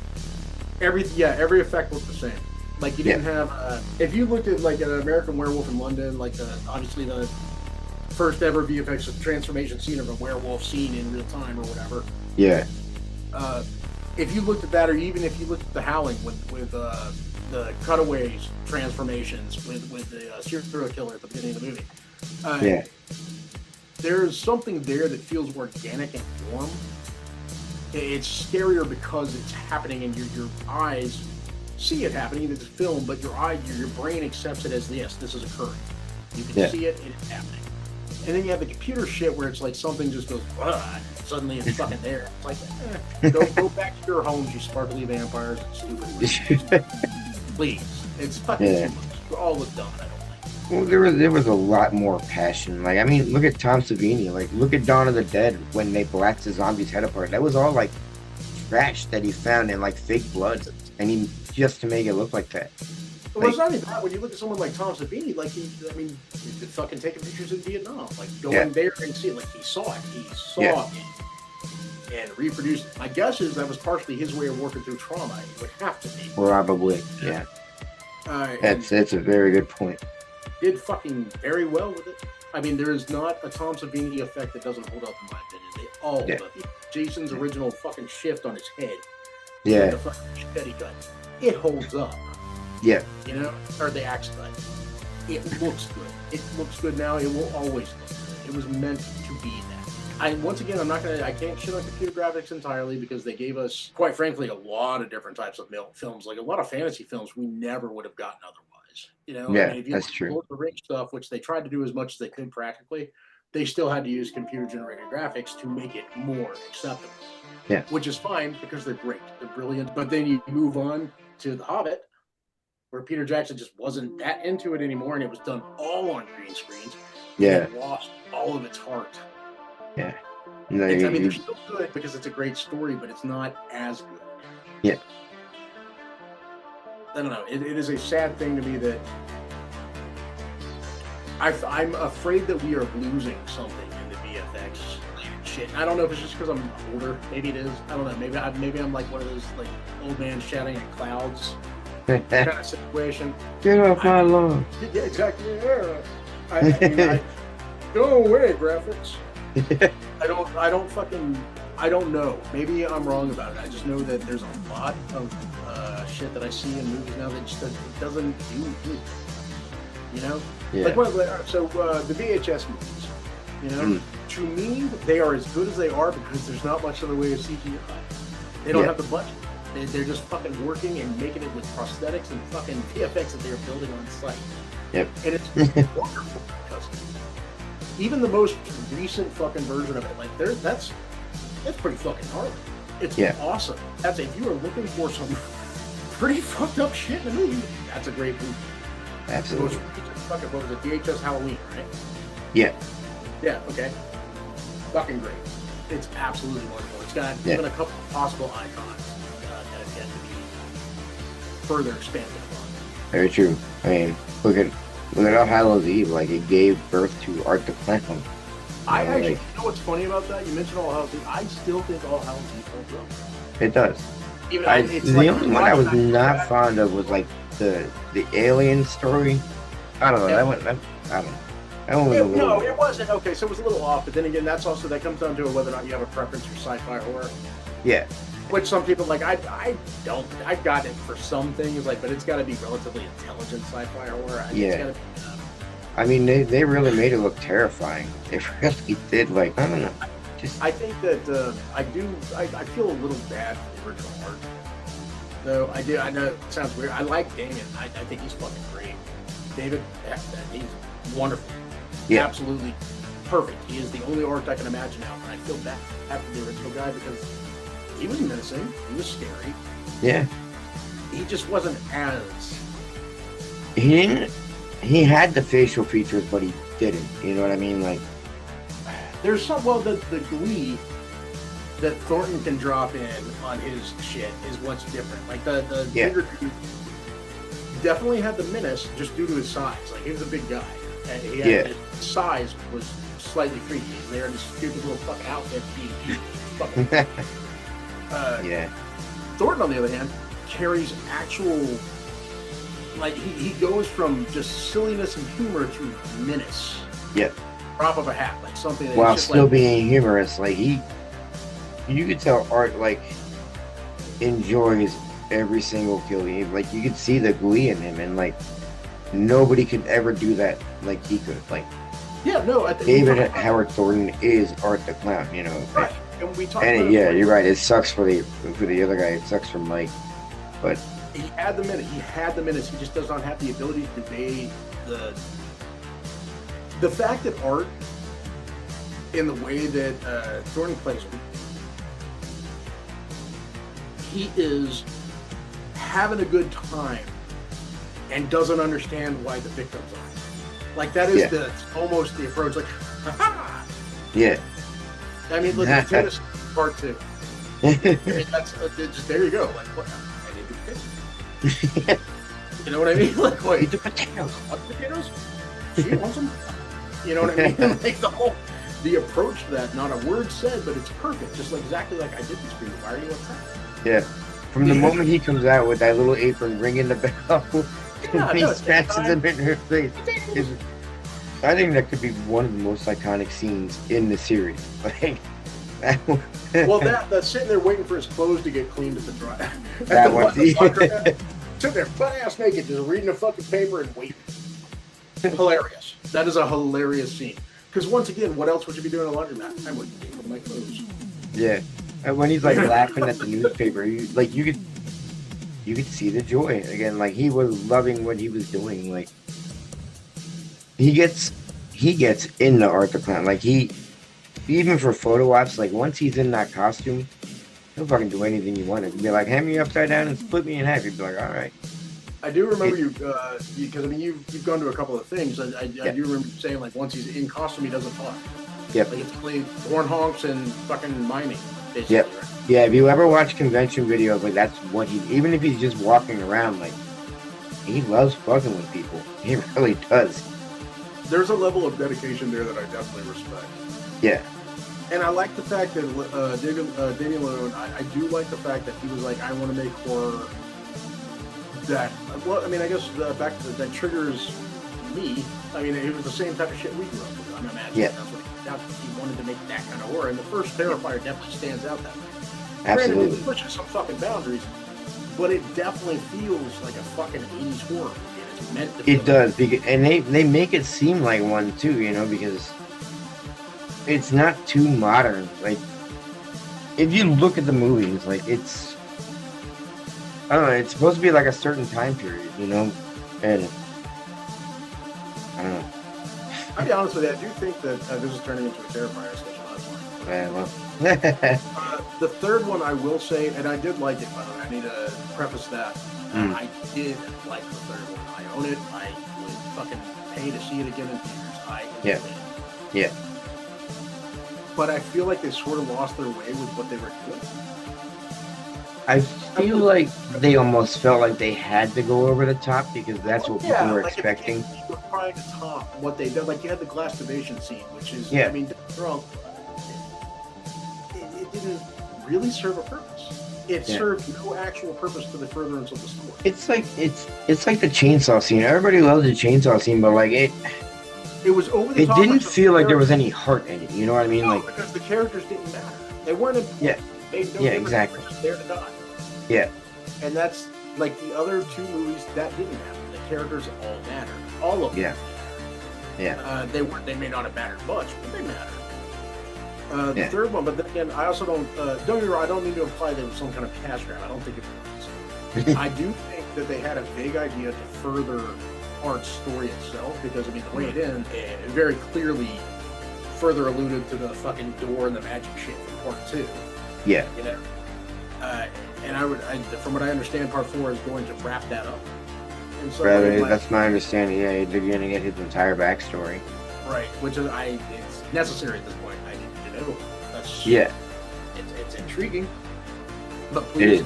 B: every effect looked the same. Like you didn't have. If you looked at like an American Werewolf in London, like obviously the first ever VFX transformation scene of a werewolf seen in real time or whatever.
C: Yeah.
B: If you looked at that, or even if you looked at The Howling with the cutaways transformations with the serial killer at the beginning of the movie. there's something there that feels organic and warm. It's scarier because it's happening and your eyes see it happening in the film, but your brain accepts it as, yes, this is occurring. You can see it, and it's happening. And then you have the computer shit where it's like something just goes, and suddenly it's fucking there. It's like, go back to your homes, you sparkly vampires and stupid. Please. It's fucking too much. We're all look dumb, I don't think.
C: Well, there was a lot more passion. Like, I mean, look at Tom Savini. Like, look at Dawn of the Dead when they blacked the zombie's head apart. That was all like trash that he found in like fake blood, and he just to make it look like that.
B: Well, it's not even that. When you look at someone like Tom Savini, like he's fucking taking pictures in Vietnam, like going there and see it, like he saw it. He saw it and reproduced it. My guess is that was partially his way of working through trauma. It would have to be.
C: Probably, yeah. That's a very good point.
B: Did fucking very well with it. I mean, there is not a Tom Savini effect that doesn't hold up, in my opinion. They all hold up. Jason's original fucking shift on his head.
C: Yeah.
B: The fucking shit he got. It holds up.
C: Yeah.
B: You know? Or the axe cut. It looks good. It looks good now. It will always look good. It was meant to be that. Once again, I can't shit on computer graphics entirely because they gave us, quite frankly, a lot of different types of films. Like a lot of fantasy films we never would have gotten otherwise. You know?
C: Yeah,
B: I mean, if you
C: that's
B: look at
C: true.
B: Lord of the Rings stuff, which they tried to do as much as they could practically, they still had to use computer-generated graphics to make it more acceptable.
C: Yeah.
B: Which is fine because they're great. They're brilliant. But then you move on to The Hobbit, where Peter Jackson just wasn't that into it anymore, and it was done all on green screens.
C: Yeah.
B: It lost all of its heart.
C: Yeah.
B: I mean, they're still good because it's a great story, but it's not as good.
C: Yeah.
B: I don't know. It is a sad thing to me that I'm afraid that we are losing something in the VFX shit. I don't know if it's just because I'm older. Maybe it is. I don't know. Maybe I'm like one of those like old man shouting at clouds kind of situation.
C: Get off my lawn.
B: Yeah, exactly. Yeah. I mean, go away, graphics. I don't know. Maybe I'm wrong about it. I just know that there's a lot of shit that I see in movies now that just doesn't do good. You know?
C: Yeah.
B: Like the VHS movies, you know? To me, they are as good as they are because there's not much in the way of CGI. They don't have the budget. They're just fucking working and making it with prosthetics and fucking VFX that they're building on site.
C: Yep.
B: And it's wonderful because even the most recent fucking version of it, like that's pretty fucking gnarly. It's awesome. If you are looking for some pretty fucked up shit in a movie, that's a great movie.
C: Absolutely.
B: What was it? VHS Halloween, right?
C: Yeah.
B: Yeah, okay. Fucking great. It's absolutely wonderful. It's got even a couple of possible icons that have yet to be further expanded upon.
C: Very true. I mean, look at All Hallows Eve. Like, it gave birth to Art the Clown.
B: You know what's funny about that? You mentioned All Hallows Eve. I still think All Hallows Eve holds up.
C: It does. The only one I was not fond of was like the alien story. I don't know. I don't know.
B: No, it wasn't. Okay, so it was a little off, but then again, that comes down to whether or not you have a preference for sci-fi horror.
C: Yeah.
B: Which some people like. I don't. I got it for some things, like, but it's got to be relatively intelligent sci-fi horror. It's gotta be,
C: I mean, they really made it look terrifying. They really did. Like, I don't know.
B: I think that I feel a little bad for the original art. Though I know it sounds weird. I like Damien. I think he's fucking great. David, he's wonderful. Yeah. Absolutely perfect. He is the only art I can imagine now. And I feel bad for the original guy because he was menacing. He was scary.
C: Yeah.
B: He just wasn't as...
C: He had the facial features, but he didn't. You know what I mean? Like...
B: There's the glee that Thornton can drop in on his shit is what's different. Like the bigger dude definitely had the menace just due to his size. Like he was a big guy. And his size was slightly freaky. He's there in this stupid little fucking outfit. Thornton, on the other hand, carries actual... Like, he goes from just silliness and humor to menace.
C: Yep.
B: Drop of a hat. Like something that...
C: While still being humorous. Like, you could tell Art, like, enjoys every single kill. Like, you could see the glee in him, and, like, nobody could ever do that like he could. Like,
B: Yeah, no, I think
C: David Howard Thornton is Art the Clown, you know.
B: right. And we talked
C: And
B: about
C: yeah, you're right. It sucks for the other guy. It sucks for Mike, but
B: he had the minute. He had the minutes. He just does not have the ability to convey the fact that Art, in the way that Thornton plays him, he is having a good time and doesn't understand why the victims are. Like that is almost the approach. Like, ha-ha!
C: yeah.
B: I mean, look at tennis part 2. I mean, that's just, there you go. Like, what? I need the potatoes. You know what I mean? Like, what?
C: Eat the potatoes.
B: What potatoes? She wants them. You know what I mean? Like the approach to that, not a word said, but it's perfect. Just like exactly like I did this for you. Why are you upset?
C: Yeah. From the moment he comes out with that little apron ringing the bell, he scratches him in her face. I think that could be one of the most iconic scenes in the series. Like,
B: well, that's sitting there waiting for his clothes to get cleaned at the dry.
C: That one.
B: Sitting there butt ass naked, just reading a fucking paper and waiting. Hilarious. That is a hilarious scene. Because once again, what else would you be doing in a laundromat? I wouldn't be with my clothes.
C: Yeah. And when he's like laughing at the newspaper, you could see the joy again. Like he was loving what he was doing. Like he gets into Art the Clown. Like he, even for photo ops, like once he's in that costume, he'll fucking do anything you want. He'd be like, hand me upside down and split me in half. You'd be like, all right.
B: I do remember you because I mean you've gone to a couple of things. I do remember you saying like once he's in costume he doesn't talk.
C: Yep.
B: Like it's played horn honks and fucking miming. Basically,
C: Yep.
B: Right?
C: Yeah, if you ever watch convention videos, like that's what even if he's just walking around, like he loves fucking with people. He really does.
B: There's a level of dedication there that I definitely respect.
C: Yeah.
B: And I like the fact that Daniel Leone, I do like the fact that he was like, I want to make horror that, well, I mean, I guess back to that triggers me. I mean, it was the same type of shit we grew up with. I'm imagining that's what he wanted to make that kind of horror. And the first Terrifier definitely stands out that way.
C: Absolutely.
B: Granted, it pushes some fucking boundaries, but it definitely feels like a fucking 80s horror. It's meant to
C: It does, and they make it seem like one too, you know, because it's not too modern. Like, if you look at the movies, like it's, I don't know, it's supposed to be like a certain time period, you know, and I don't know.
B: I'll be honest with you, I do think that this is turning into a Terrifier discussion.
C: Yeah, well.
B: The third one I will say, and I did like it, by the way, I need to preface that. I did like the third one. I own it. I would fucking pay to see it again in theaters. I enjoyed it.
C: Yeah.
B: But I feel like they sort of lost their way with what they were doing.
C: I feel like they almost felt like they had to go over the top because that's what people were expecting.
B: They were trying to top what they did. Like you had the glass-stivation scene, which is, I mean, wrong. It didn't really serve a purpose. It served no actual purpose to the furtherance of the story.
C: It's like the chainsaw scene. Everybody loves the chainsaw scene, but like it
B: was over the top.
C: It didn't feel like there was any heart in it. You know what I mean?
B: No,
C: like
B: because the characters didn't matter. They weren't important.
C: Yeah.
B: They made no
C: Yeah,
B: difference.
C: exactly.
B: They were just there to die.
C: Yeah.
B: And that's like the other two movies that didn't happen. The characters all mattered. All of them.
C: Yeah. Yeah.
B: They may not have mattered much, but they mattered. The third one, but then again, I also don't get me wrong, I don't mean to imply there was some kind of cash grab. I don't think it was. I do think that they had a vague idea to further Art's story itself, because I mean the way it ends, it very clearly further alluded to the fucking door and the magic shit from part 2.
C: Yeah.
B: You know? And from what I understand, part 4 is going to wrap that up. And so
C: that's my understanding. Yeah, they're going to get his entire backstory.
B: Right, which is it's necessary at this point. I need to know. That's It's intriguing, but please,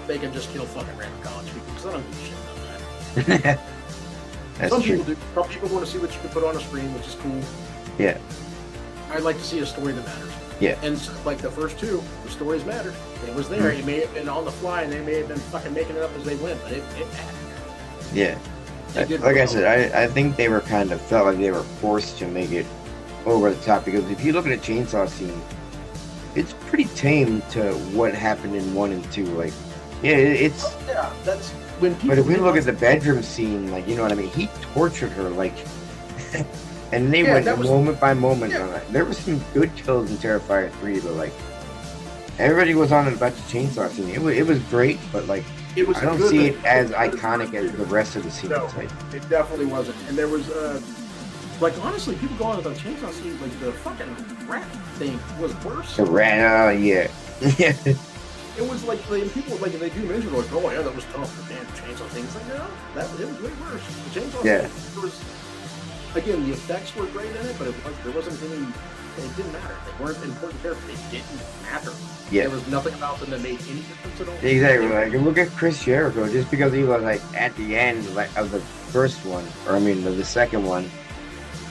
B: they can just kill fucking random college people because I don't give a shit about that.
C: That's
B: Some
C: true.
B: people do. Some people want to see what you can put on a screen, which is cool.
C: Yeah.
B: I'd like to see a story that matters.
C: Yeah.
B: And so, like the first two, the stories mattered. It was there. It may have been on the fly, and they may have been fucking making it up as they went, but it mattered.
C: Yeah. Like I said, I think they were kind of felt like they were forced to make it over the top, because if you look at a chainsaw scene, it's pretty tame to what happened in 1 and 2. Like, it's.
B: Yeah, that's when people.
C: But if we look at the bedroom scene, like, you know what I mean? He tortured her, like. And they
B: Yeah,
C: went
B: that was-
C: moment by moment
B: yeah.
C: on that. There were some good kills in Terrifier 3, but like everybody was on about the chainsaw scene. It was great, but like
B: It was
C: I don't
B: good,
C: see
B: but
C: it as
B: was
C: iconic
B: good.
C: as the rest of the scenes.
B: No,
C: Like,
B: it definitely wasn't. And there was like honestly, people go on with the chainsaw scene, like the fucking rat thing was worse.
C: the rat, yeah. Yeah.
B: It was like people like if they do mention like, oh yeah, that was tough, but man, the chainsaw thing. It's like no, it was way worse. The chainsaw
C: Yeah.
B: thing, it was again the effects were great in it, but there wasn't any. It didn't matter. They weren't important characters. They didn't matter.
C: Yeah.
B: There was nothing about them that made any difference at all.
C: Exactly. Like look at Chris Jericho, just because he was like at the end like of the first one, or I mean of the second one,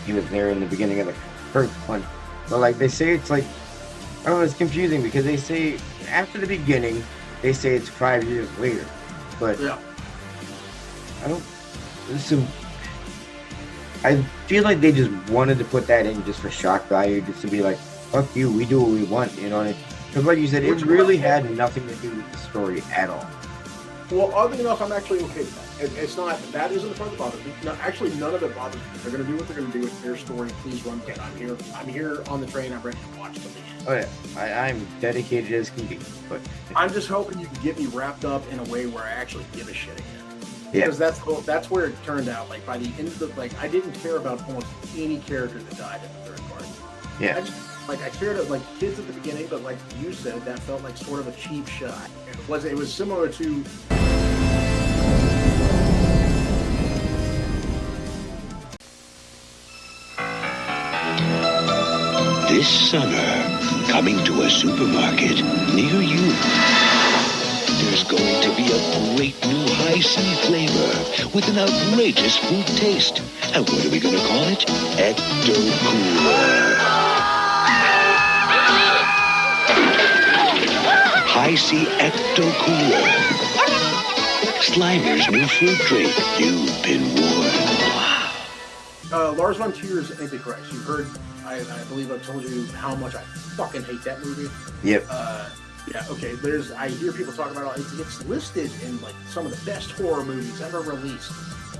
C: he was there in the beginning of the first one. But like they say it's like I don't know, it's confusing because they say after the beginning, they say it's 5 years later. But
B: Yeah.
C: I don't so I feel like they just wanted to put that in just for shock value, just to be like, fuck you, we do what we want, you know. Because like you said, it really had nothing to do with the story at all.
B: Well, oddly enough, I'm actually okay with that. It's not, that isn't the part that bothers me. No, actually, none of it bothers me. They're going to do what they're going to do. It's their story. Please run with it. I'm here on the train. I'm ready to watch till the end.
C: Oh yeah, I'm dedicated as can be. But
B: I'm just hoping you can get me wrapped up in a way where I actually give a shit again.
C: yeah,
B: Because that's where it turned out. Like by the end of the, like I didn't care about almost any character that died in the third part.
C: yeah,
B: I cared of like kids at the beginning, but like you said, that felt like sort of a cheap shot. It was similar to.
G: This summer, coming to a supermarket near you. There's going to be a great new high C flavor with an outrageous fruit taste. And what are we going to call it? Ecto Cooler. High C Ecto Cooler. Slimer's new fruit drink. You've been warned.
B: Lars von Trier's Antichrist. You've heard, I believe I've told you how much I fucking hate that movie.
C: yep,
B: Yeah, okay, I hear people talking about it. It's listed in like some of the best horror movies ever released,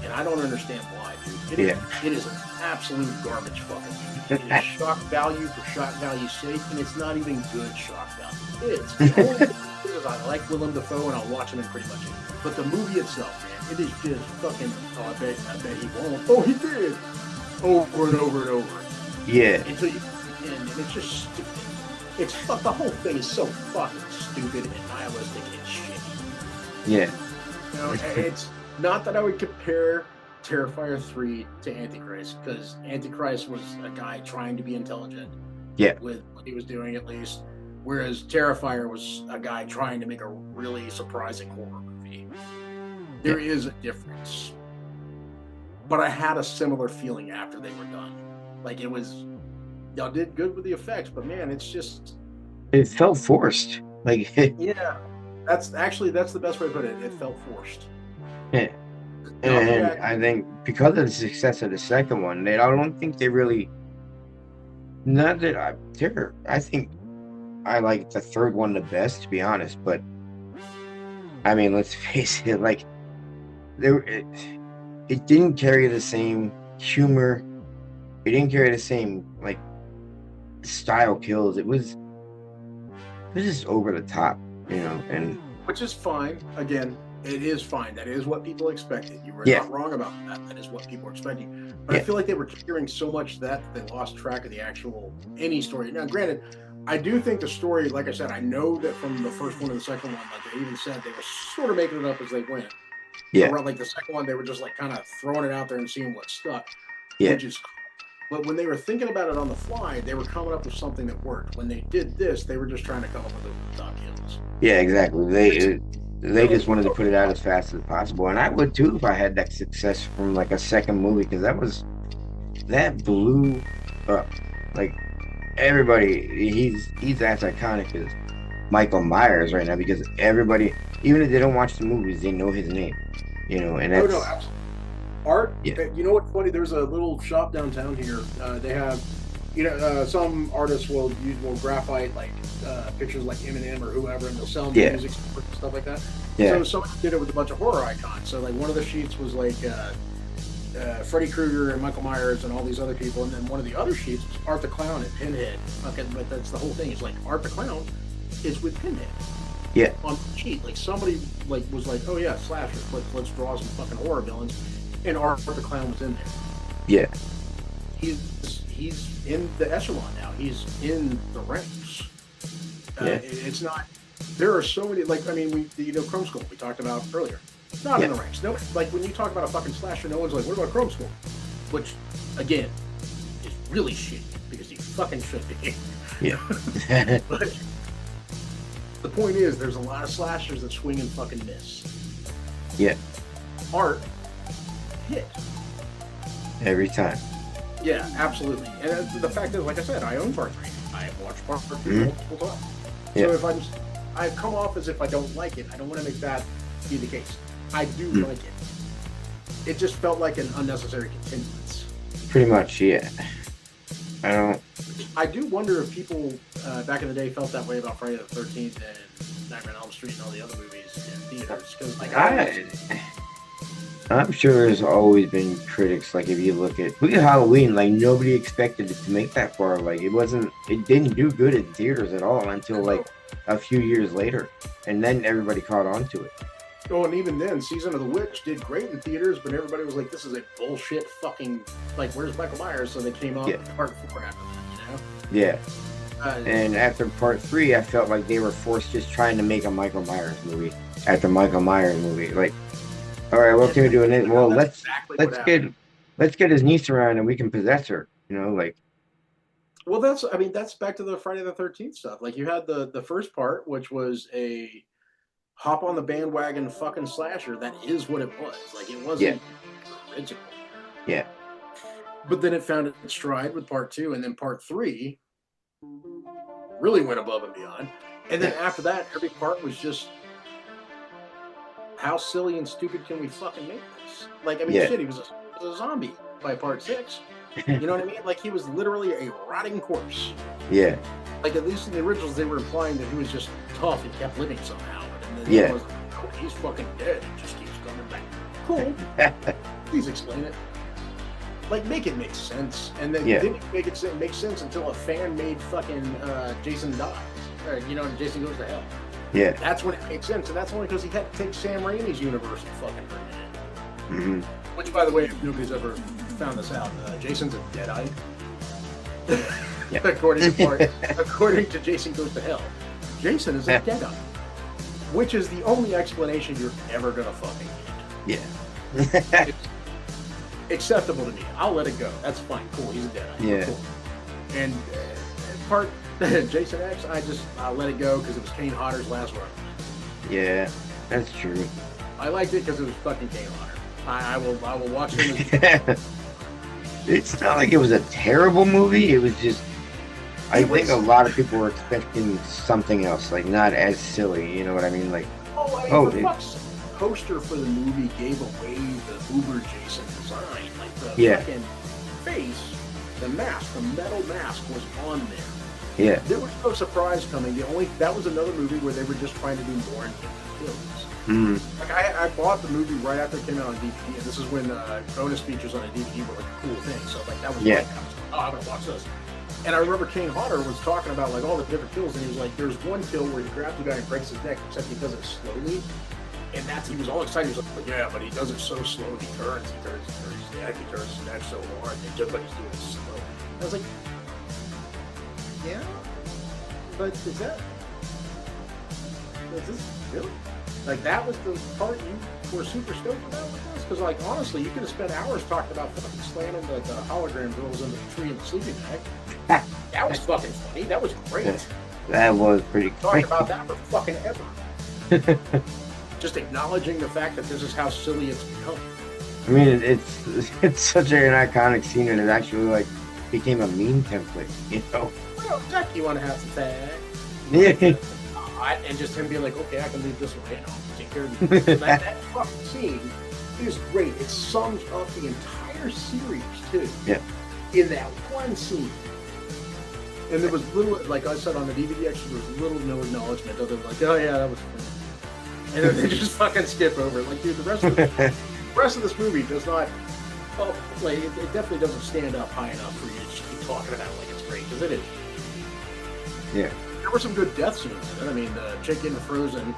B: and I don't understand why, dude. It is an absolute garbage fucking movie. It is shock value for shock value's sake, and it's not even good shock value. It's the only thing is I like Willem Dafoe, and I'll watch him in pretty much anything. But the movie itself, man, it is just fucking. Oh, I bet he won't. Oh, he did. Over and over and over.
C: yeah,
B: Until you and it's just stupid. It's the whole thing is so fucking stupid and nihilistic and shitty.
C: yeah,
B: You know, it's not that I would compare Terrifier 3 to Antichrist, because Antichrist was a guy trying to be intelligent.
C: Yeah.
B: With what he was doing, at least. Whereas Terrifier was a guy trying to make a really surprising horror movie. There is a difference. But I had a similar feeling after they were done. Like it was, y'all did good with the effects, but man, it's just.
C: it felt forced. Like
B: Yeah. That's the best way to put it. It felt forced.
C: yeah. And I think because of the success of the second one, I don't think they really. Not that I think I like the third one the best, to be honest. But I mean, let's face it. Like it didn't carry the same humor. It didn't carry the same like style kills. It was just over the top, you know. And
B: Which is fine. Again, it is fine. That is what people expected. You were
C: Yeah.
B: not wrong about that. That is what people were expecting. But I
C: Yeah.
B: feel like they were carrying so much that they lost track of the actual any story. Now, granted, I do think the story, like I said, I know that from the first one and the second one, like they even said they were sort of making it up as they went.
C: yeah,
B: Around, like the second one, they were just like kind of throwing it out there and seeing what stuck.
C: Yeah.
B: Which is, but when they were thinking about it on the fly, they were coming up with something that worked. When they did this, they were just trying to come up with the top kills.
C: yeah, exactly. They just wanted to put it out as fast as possible, and I would too if I had that success from like a second movie, because that blew up. Like everybody, he's as iconic as Michael Myers right now, because everybody, even if they don't watch the movies, they know his name, you know. And that's
B: No, absolutely. Art,
C: Yeah.
B: you know what's funny? There's a little shop downtown here. They have, some artists will graphite like pictures like Eminem or whoever, and they'll sell them
C: Yeah.
B: music stuff like that.
C: Yeah.
B: So someone did it with a bunch of horror icons. So like one of the sheets was like Freddy Krueger and Michael Myers and all these other people, and then one of the other sheets was Art the Clown and Pinhead. Okay, but that's the whole thing. It's like Art the Clown is with Pinhead.
C: Yeah.
B: On the sheet, like somebody like was like, oh yeah, slashers. Let's draw some fucking horror villains, and Art the Clown was in there.
C: Yeah.
B: He's in the echelon now. He's in the ranks. It's not. There are so many. Like I mean, Chrome School we talked about earlier. Not in the ranks. No, like when you talk about a fucking slasher, no one's like, what about Chrome School? Which, again, is really shitty because you fucking should be.
C: Yeah.
B: But the point is, there's a lot of slashers that swing and fucking miss.
C: Yeah.
B: Art hit.
C: Every time.
B: Yeah, absolutely. And the fact is, like I said, I own Part 3. I have watched Part 3 multiple times.
C: Yeah.
B: So if I've come off as if I don't like it. I don't want to make that be the case. I do like it. It just felt like an unnecessary continuance.
C: Pretty much, yeah.
B: I do wonder if people back in the day felt that way about Friday the 13th and Nightmare on Elm Street and all the other movies in theaters. Because like
C: I'm sure there's always been critics. Like if you look at Halloween, like nobody expected it to make that far. Like it didn't do good in theaters at all until like a few years later, and then everybody caught on to it.
B: Oh, and even then, Season of the Witch did great in theaters, but everybody was like, "This is a bullshit fucking like, where's Michael Myers?" So they came out with Part 4 after that,
C: Yeah. And after Part 3, I felt like they were forced just trying to make a Michael Myers movie after Michael Myers movie. Like, all right, what can we do in it? Well, let's get his niece around and we can possess her. Like.
B: Well, that's back to the Friday the 13th stuff. Like you had the first part, which was a hop on the bandwagon fucking slasher. That is what it was. Like it wasn't original.
C: Yeah.
B: But then it found its stride with Part 2, and then Part 3 really went above and beyond. And then after that, every part was just, how silly and stupid can we fucking make this? Like, I mean, shit, he was a zombie by Part 6. You know what I mean? Like, he was literally a rotting corpse.
C: Yeah.
B: Like, at least in the originals, they were implying that he was just tough and kept living somehow. And then was like, oh, he's fucking dead. It just keeps coming back. Cool. Please explain it. Like, make it make sense. And then didn't make sense until a fan made fucking Jason dies. Or, Jason goes to hell.
C: Yeah.
B: That's when it made sense. And that's only because he had to take Sam Raimi's universe and fucking bring it in.
C: Mm-hmm.
B: Which, by the way, if nobody's ever found this out, Jason's a deadite. According to Jason Goes to Hell, Jason is a deadite. Which is the only explanation you're ever going to fucking get.
C: Yeah.
B: It's acceptable to me. I'll let it go. That's fine. Cool. He's a deadite.
C: Yeah.
B: Cool. And part Jason X, I let it go because it was Kane Hodder's last run.
C: Yeah, that's true.
B: I liked it because it was fucking Kane Hodder. I will watch him.
C: It's not like it was a terrible movie. It was just, I think a lot of people were expecting something else, like not as silly. You know what I mean? Like,
B: the poster for the movie gave away the Uber Jason design. Like the fucking face, the mask, the metal mask was on there.
C: Yeah.
B: There was no surprise coming. That was another movie where they were just trying to do more and kills.
C: Mm-hmm.
B: Like I bought the movie right after it came out on DVD, and this is when bonus features on a DVD were like a cool thing. So like that was like, I'm gonna watch this. And I remember Kane Hodder was talking about like all the different kills, and he was like, "There's one kill where he grabs the guy and breaks his neck, except he does it slowly." And he was all excited. He was like, "Yeah, but he does it so slow. He turns his neck, he turns his neck so hard, and just like he's doing it slow." And I was like, "Yeah, but is this really?" Like, that was the part you were super stoked about with this? Because, like, honestly, you could have spent hours talking about fucking slamming the hologram girls into the tree in the sleeping bag. That was fucking funny. That was great.
C: That was pretty cool.
B: Talk about that for fucking ever. Just acknowledging the fact that this is how silly it's become.
C: I mean, it's such an iconic scene, and it actually, like, became a meme template, you know?
B: Well, Jack, you want to have some tag?
C: Yeah.
B: And just him being like, okay, I can leave this way, and I'll take care of you. that fucking scene is great. It sums up the entire series, too. Yeah. In that one scene. And there was little, like I said on the DVD extra, there was little no acknowledgement other than like, oh yeah, that was fun. And then they just fucking skip over it. Like, dude, the rest of this movie does not up, like it definitely doesn't stand up high enough for you to just keep talking about it like it's great, because it is.
C: Yeah.
B: There were some good death scenes in it. I mean, the chick getting frozen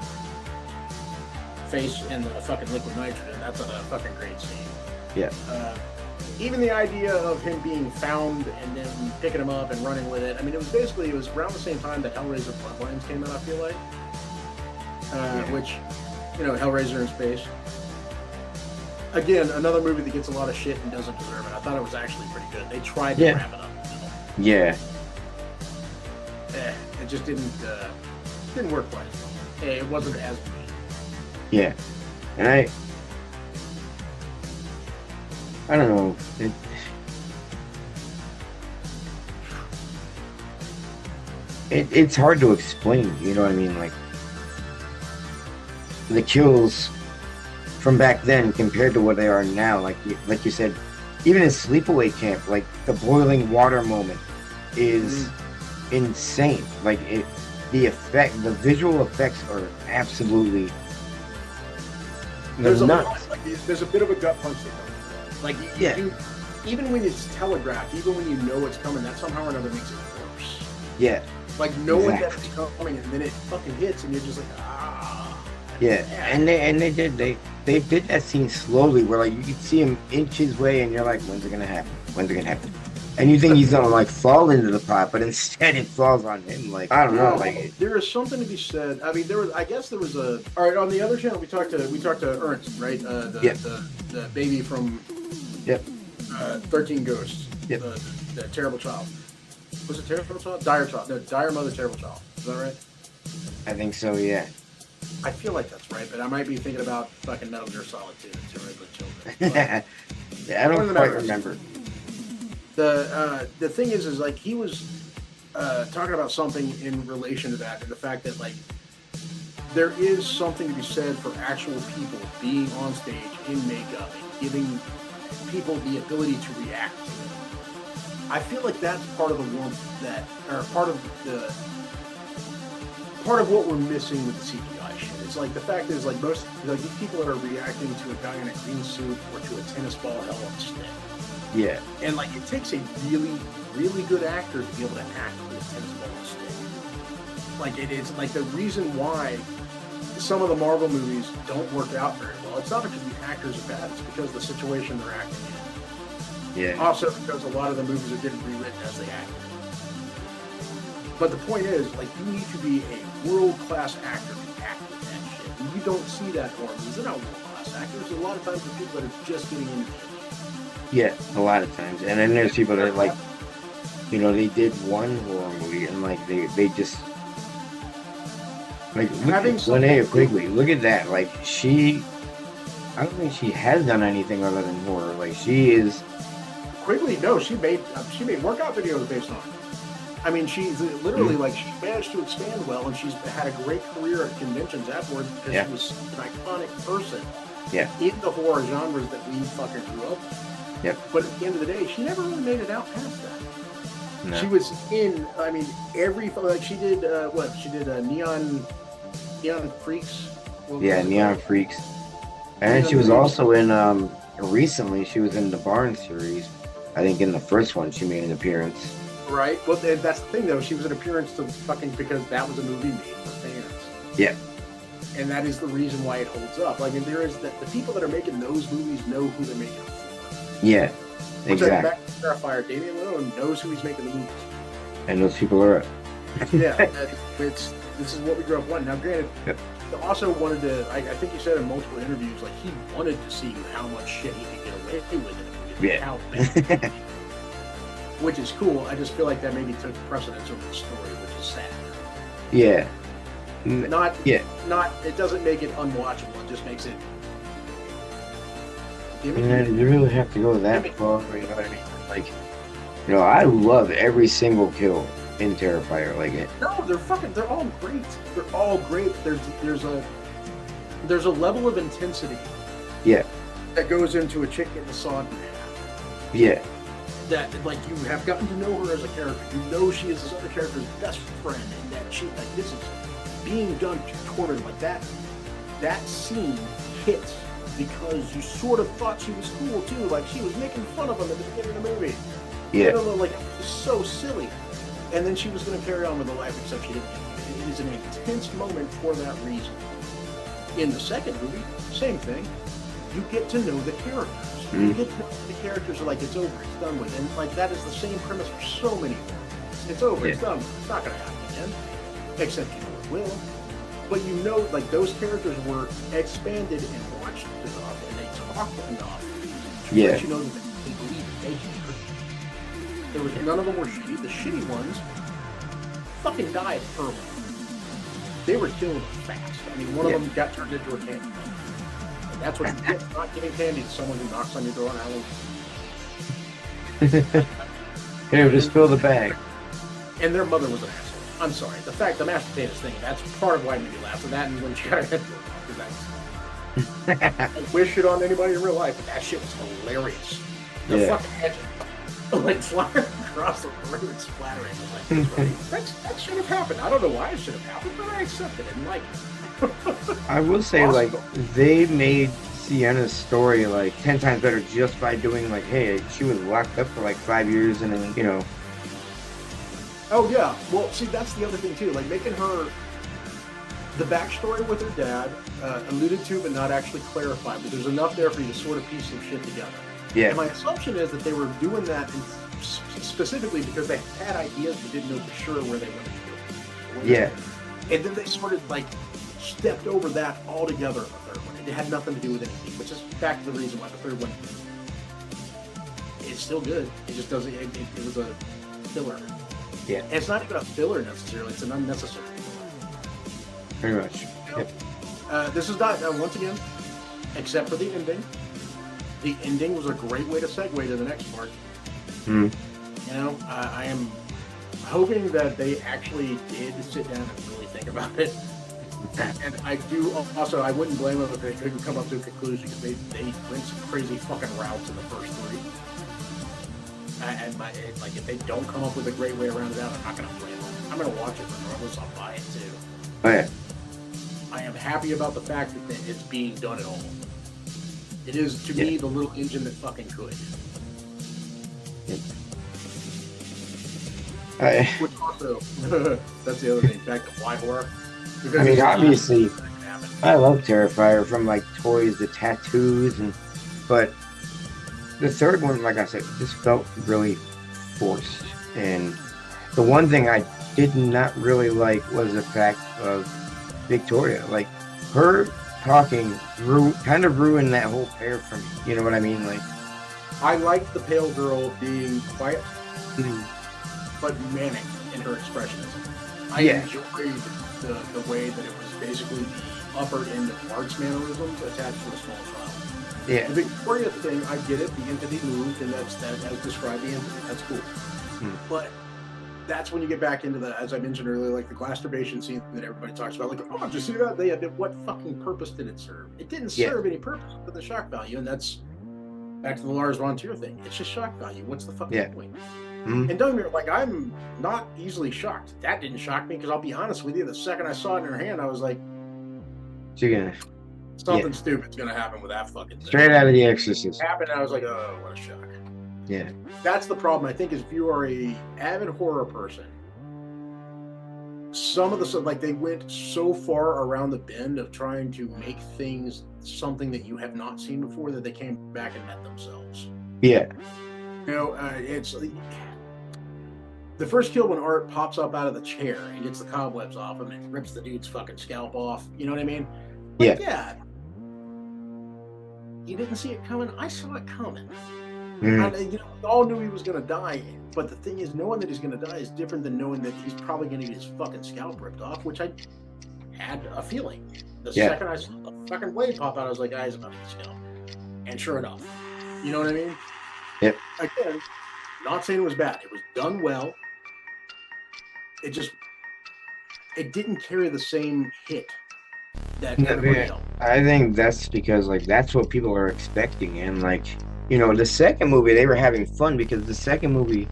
B: face in the fucking liquid nitrogen, that's a fucking great scene.
C: Yeah.
B: Even the idea of him being found and then picking him up and running with it. I mean, it was around the same time that Hellraiser Bloodlines came out, I feel like. Which, you know, Hellraiser in space. Again, another movie that gets a lot of shit and doesn't deserve it. I thought it was actually pretty good. They tried to wrap it up.
C: Yeah.
B: It just didn't work quite as well. It wasn't as good.
C: Yeah. And I don't know. It's hard to explain, you know what I mean? Like, the kills from back then compared to what they are now, like you said, even in Sleepaway Camp, like the boiling water moment is insane. Like the visual effects are absolutely
B: there's
C: nuts.
B: There's a bit of a gut punch that comes. Like you do, even when it's telegraphed, even when you know it's coming, that somehow or another makes it worse.
C: Yeah.
B: Like knowing that it's coming and then it fucking hits and you're just like, ah.
C: Yeah, and they did that scene slowly where like you could see him inch his way and you're like, when's it gonna happen? When's it gonna happen? And you think he's gonna like fall into the pot, but instead it falls on him. Like, I don't know. Like,
B: there is something to be said. I mean, I guess there was a. All right, on the other channel we talked to Ernst, right? The baby from 13 Ghosts.
C: Yep.
B: The terrible child. Was it terrible child? Dire child. No, dire mother, terrible child. Is that right?
C: I think so. Yeah.
B: I feel like that's right, but I might be thinking about fucking Metal Gear Solid 2 and 2 regular children.
C: I don't quite remember.
B: The thing is like he was talking about something in relation to that, and the fact that like there is something to be said for actual people being on stage in makeup and giving people the ability to react to it. I feel like that's part of the warmth that, or part of what we're missing with the CGI shit. It's like the fact is like most like these people are reacting to a guy in a green suit or to a tennis ball held on a stick.
C: Yeah.
B: And like it takes a really, really good actor to be able to act with a tennis ball on a stick. Like it is like the reason why some of the Marvel movies don't work out very well. It's not because the actors are bad, it's because of the situation they're acting in.
C: Yeah.
B: Also because a lot of the movies are getting rewritten as they act. But the point is, like, you need to be a world-class actor to act with that shit. And you don't see that horror movies. They're not world-class actors. A lot of times they're people that are just getting into it.
C: Yeah, a lot of times. And then there's people that are like, you know, they did one horror movie and like they just like Linnea Quigley. Look at that. Like I don't think she has done anything other than horror. Like she is.
B: Quigley, no, she made workout videos based on it. I mean, she's literally like she managed to expand well, and she's had a great career at conventions afterwards because she was an iconic person in the horror genres that we fucking grew up with.
C: Yep.
B: But at the end of the day, she never really made it out past that.
C: No.
B: She was in, I mean, like she did She did Neon Freaks.
C: Neon Freaks. And then she was also in recently. She was in the Barn series. I think in the first one she made an appearance.
B: Right. Well, that's the thing, though. She was an appearance to fucking because that was a movie made for fans.
C: Yeah.
B: And that is the reason why it holds up. Like, and there is that the people that are making those movies know who they're making them for.
C: Yeah. Exactly.
B: Back to Terrifier, Damien Leone knows who he's making the movies.
C: And those people are.
B: This is what we grew up wanting. Now, granted, he also wanted to. I think he said in multiple interviews, like he wanted to see how much shit he could get away with it. Which is cool. I just feel like that maybe took precedence over the story, which is sad.
C: Yeah.
B: Not. It doesn't make it unwatchable. It just makes it.
C: You really have to go that far. You know what I mean? Like, you know, I love every single kill in Terrifier. Like it.
B: No, they're all great. They're all great. There's a level of intensity.
C: Yeah.
B: That goes into a chick getting sawed in half.
C: Yeah.
B: That, like, you have gotten to know her as a character. You know she is this other character's best friend, and that she, like, this is being done to torment like that. That scene hits because you sort of thought she was cool too. Like she was making fun of him at the beginning of the movie.
C: Yeah.
B: You know, like it was so silly. And then she was going to carry on with her life, except she didn't. It is an intense moment for that reason. In the second movie, same thing. You get to know the characters. You get to know the characters are like, it's over, it's done with. And like that is the same premise for so many films. It's over, it's done with. It's not going to happen again. Except you know it will. But you know, like those characters were expanded and watched enough, and they talked enough to let you know that they believe that they care. There was none of them were shitty. The shitty ones fucking died early. They were killed fast. I mean, one of them got turned into a candy. And that's what you get for not giving candy to someone who knocks on your door on Halloween.
C: Here, just fill the bag.
B: And their mother was an asshole. I'm sorry. The mashed potatoes thing, that's part of why it made me laugh. And that and when she got her head blown off. I wish it on anybody in real life, but that shit was hilarious. The fucking head like flying across the room, splattering. Like, that should have happened. I don't know why it should have happened, but I accepted it and liked it.
C: I will say, like, they made Sienna's story like 10 times better just by doing like, hey, she was locked up for like 5 years and then, you know.
B: Oh yeah, well, see, that's the other thing too. Like making her the backstory with her dad alluded to, but not actually clarified. But there's enough there for you to sort of piece some shit together.
C: Yeah.
B: And my assumption is that they were doing that specifically because they had ideas but didn't know for sure where they wanted to go.
C: Yeah.
B: And then they sort of like stepped over that altogether in the third one. It had nothing to do with anything, which is back to the reason why the third one is still good. It just doesn't. It was a filler.
C: Yeah.
B: And it's not even a filler necessarily. It's an unnecessary filler.
C: Pretty much. Yep.
B: This is not once again, except for the ending. The ending was a great way to segue to the next part. You know, I am hoping that they actually did sit down and really think about it. And I do also, I wouldn't blame them if they couldn't come up to a conclusion because they went some crazy fucking routes in the first three. And like if they don't come up with a great way around it out, I'm not going to blame them. I'm going to watch it regardless. I'll buy it too.
C: Oh yeah.
B: I am happy about the fact that it's being done at all. It is, to me, the little engine that fucking could. Which also, that's the other thing, back to why horror. Because
C: I mean, obviously, I love Terrifier, from like toys to tattoos, but the third one, like I said, just felt really forced. And the one thing I did not really like was the fact of Victoria. Like, her talking kind of ruined that whole pair for me. You know what I mean? Like,
B: I liked the pale girl being quiet, but manic in her expressionism. I enjoyed the way that it was basically the upper end of Mark's mannerisms attached to a small child.
C: Yeah.
B: The Victoria thing, I get it. The entity moved, and that's that as described the entity. That's cool. But that's when you get back into the, as I mentioned earlier, like the masturbation scene that everybody talks about. Like, oh, did you see that? They had what fucking purpose did it serve? It didn't serve any purpose but the shock value, and that's back to the Lars von Trier thing. It's just shock value. What's the fucking point? And don't get me wrong, like, I'm not easily shocked. That didn't shock me because I'll be honest with you, the second I saw it in her hand, I was like, something stupid's gonna happen with that fucking thing.
C: Straight out of The Exorcist.
B: It happened, and I was like, oh, what a shock.
C: Yeah.
B: That's the problem, I think, is if you are a avid horror person, some of the stuff, like, they went so far around the bend of trying to make things something that you have not seen before that they came back and met themselves.
C: Yeah.
B: You know, it's the first kill when Art pops up out of the chair and gets the cobwebs off him and rips the dude's fucking scalp off. You know what I mean? Like, yeah. You didn't see it coming. I saw it coming. And, you know, we all knew he was going to die. But the thing is, knowing that he's going to die is different than knowing that he's probably going to get his fucking scalp ripped off, which I had a feeling. The second I saw the fucking blade pop out, I was like, he's about to get scalp. And sure enough. You know what I mean?
C: Yep.
B: Again, not saying it was bad. It was done well. It didn't carry the same hit that everybody else.
C: I think that's because, like, that's what people are expecting. And, like, you know, the second movie, they were having fun because the second movie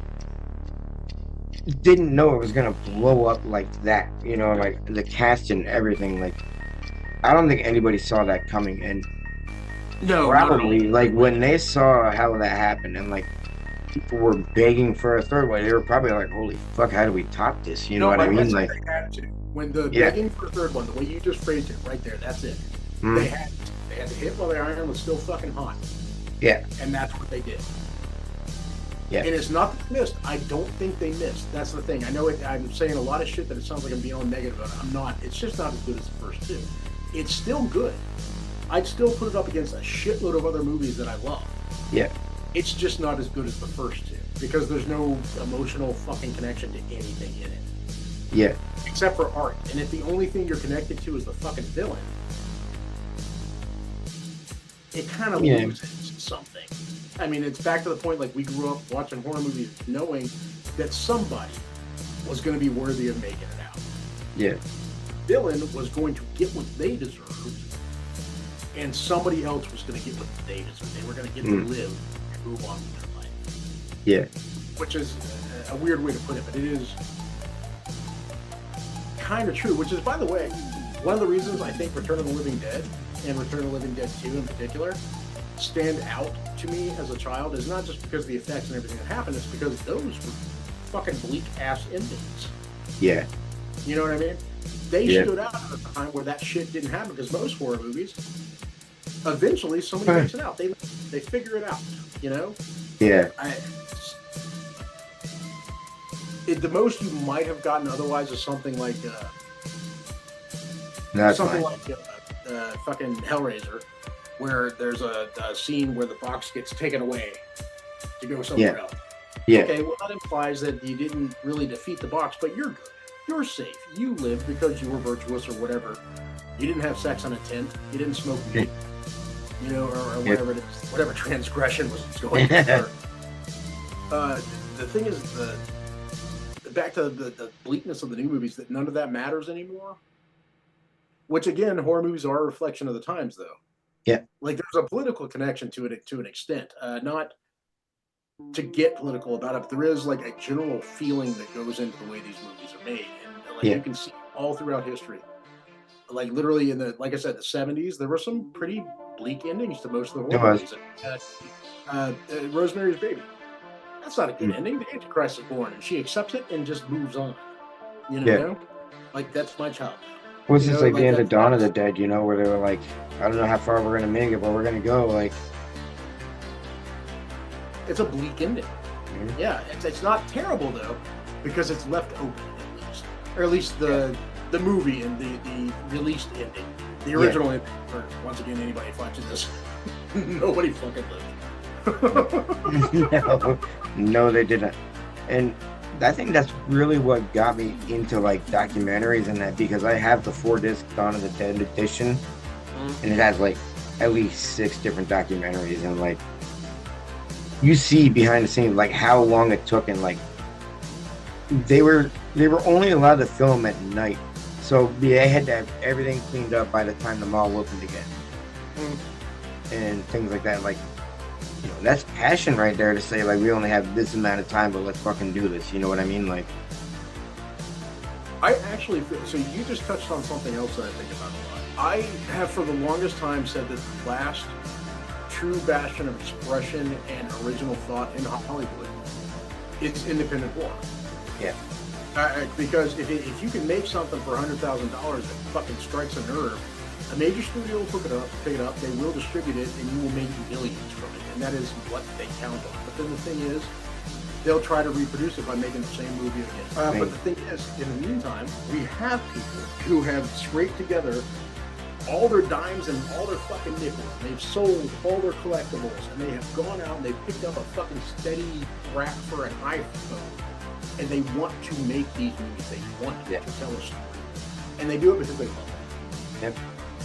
C: didn't know it was going to blow up like that. You know, like, the cast and everything. Like, I don't think anybody saw that coming. And
B: No, not at all.
C: Probably, like, when they saw how that happened and, like, people were begging for a third one, they were probably like, holy fuck, how do we top this? You know what I mean?
B: Guess
C: Like,
B: they had to. When the
C: Yeah.
B: begging for a third one, the way you just phrased it right there, that's it.
C: Mm.
B: They had to. They had to hit while the iron was still fucking hot.
C: yeah,
B: And that's what they did.
C: Yeah.
B: And it's not that they missed. I don't think they missed. That's the thing. I know I'm saying a lot of shit that it sounds like I'm being all negative about it. I'm not. It's just not as good as the first two. It's still good. I'd still put it up against a shitload of other movies that I love.
C: yeah,
B: It's just not as good as the first two because there's no emotional fucking connection to anything in it
C: yeah,
B: except for art. And if the only thing you're connected to is the fucking villain, it kind of
C: Yeah.
B: loses something. I mean, it's back to the point like we grew up watching horror movies knowing that somebody was going to be worthy of making it out.
C: yeah,
B: Villain was going to get what they deserved, and somebody else was going to get what they deserved. They were going to get to live and move on with their life.
C: yeah,
B: Which is a weird way to put it, but it is kind of true. Which is, by the way, one of the reasons I think Return of the Living Dead and Return of the Living Dead 2 in particular stand out to me as a child is not just because of the effects and everything that happened, it's because those were fucking bleak ass endings.
C: yeah,
B: You know what I mean? They
C: Yeah.
B: stood out at a time where that shit didn't happen because most horror movies, eventually somebody makes it out. They figure it out, you know?
C: yeah,
B: The most you might have gotten otherwise is something like
C: that's
B: something
C: fine.
B: like fucking Hellraiser, where there's a scene where the box gets taken away to go somewhere else.
C: Yeah,
B: Okay, well that implies that you didn't really defeat the box, but you're good. You're safe. You lived because you were virtuous or whatever. You didn't have sex on a tent. You didn't smoke weed. You know, or whatever it is, whatever transgression was going through. The thing is, back to the bleakness of the new movies, that none of that matters anymore. Which again, horror movies are a reflection of the times, though.
C: Yeah.
B: Like there's a political connection to it to an extent. Not to get political about it, but there is like a general feeling that goes into the way these movies are made, and like you can see all throughout history. Like literally in the, like I said, the 70s, there were some pretty bleak endings to most of the horror movies. Rosemary's Baby. That's not a good ending. The Antichrist is born, and she accepts it and just moves on. You know, like that's my child.
C: Well, it's just like the end
B: that-
C: of Dawn of the Dead, you know, where they were like, I don't know how far we're gonna make it, but we're gonna go. Like,
B: It's a bleak ending. Yeah, it's not terrible though, because it's left open at least, or at least the movie and the released ending, the original ending. Or once again, anybody watching this, nobody fucking lived.
C: no, they didn't. And I think that's really what got me into like documentaries and that, because I have the 4-disc Dawn of the Dead edition, and it has like at least 6 different documentaries, and like you see behind the scenes like how long it took, and like they were only allowed to film at night, so they had to have everything cleaned up by the time the mall opened again, and things like that. Like, you know, that's passion right there to say like we only have this amount of time, but let's fucking do this. You know what I mean? Like,
B: I actually feel, so you just touched on something else that I think about a lot. I have for the longest time said that the last true bastion of expression and original thought in Hollywood is independent horror.
C: yeah,
B: Because if you can make something for $100,000 that fucking strikes a nerve, a major studio will pick it up, they will distribute it, and you will make millions from it. And that is what they count on. But then the thing is, they'll try to reproduce it by making the same movie again. But the thing is, in the meantime, we have people who have scraped together all their dimes and all their fucking nickels. And they've sold all their collectibles, and they have gone out and they've picked up a fucking steady rack for an iPhone. And they want to make these movies. They want to tell a story. And they do it because they love it.
C: Yep.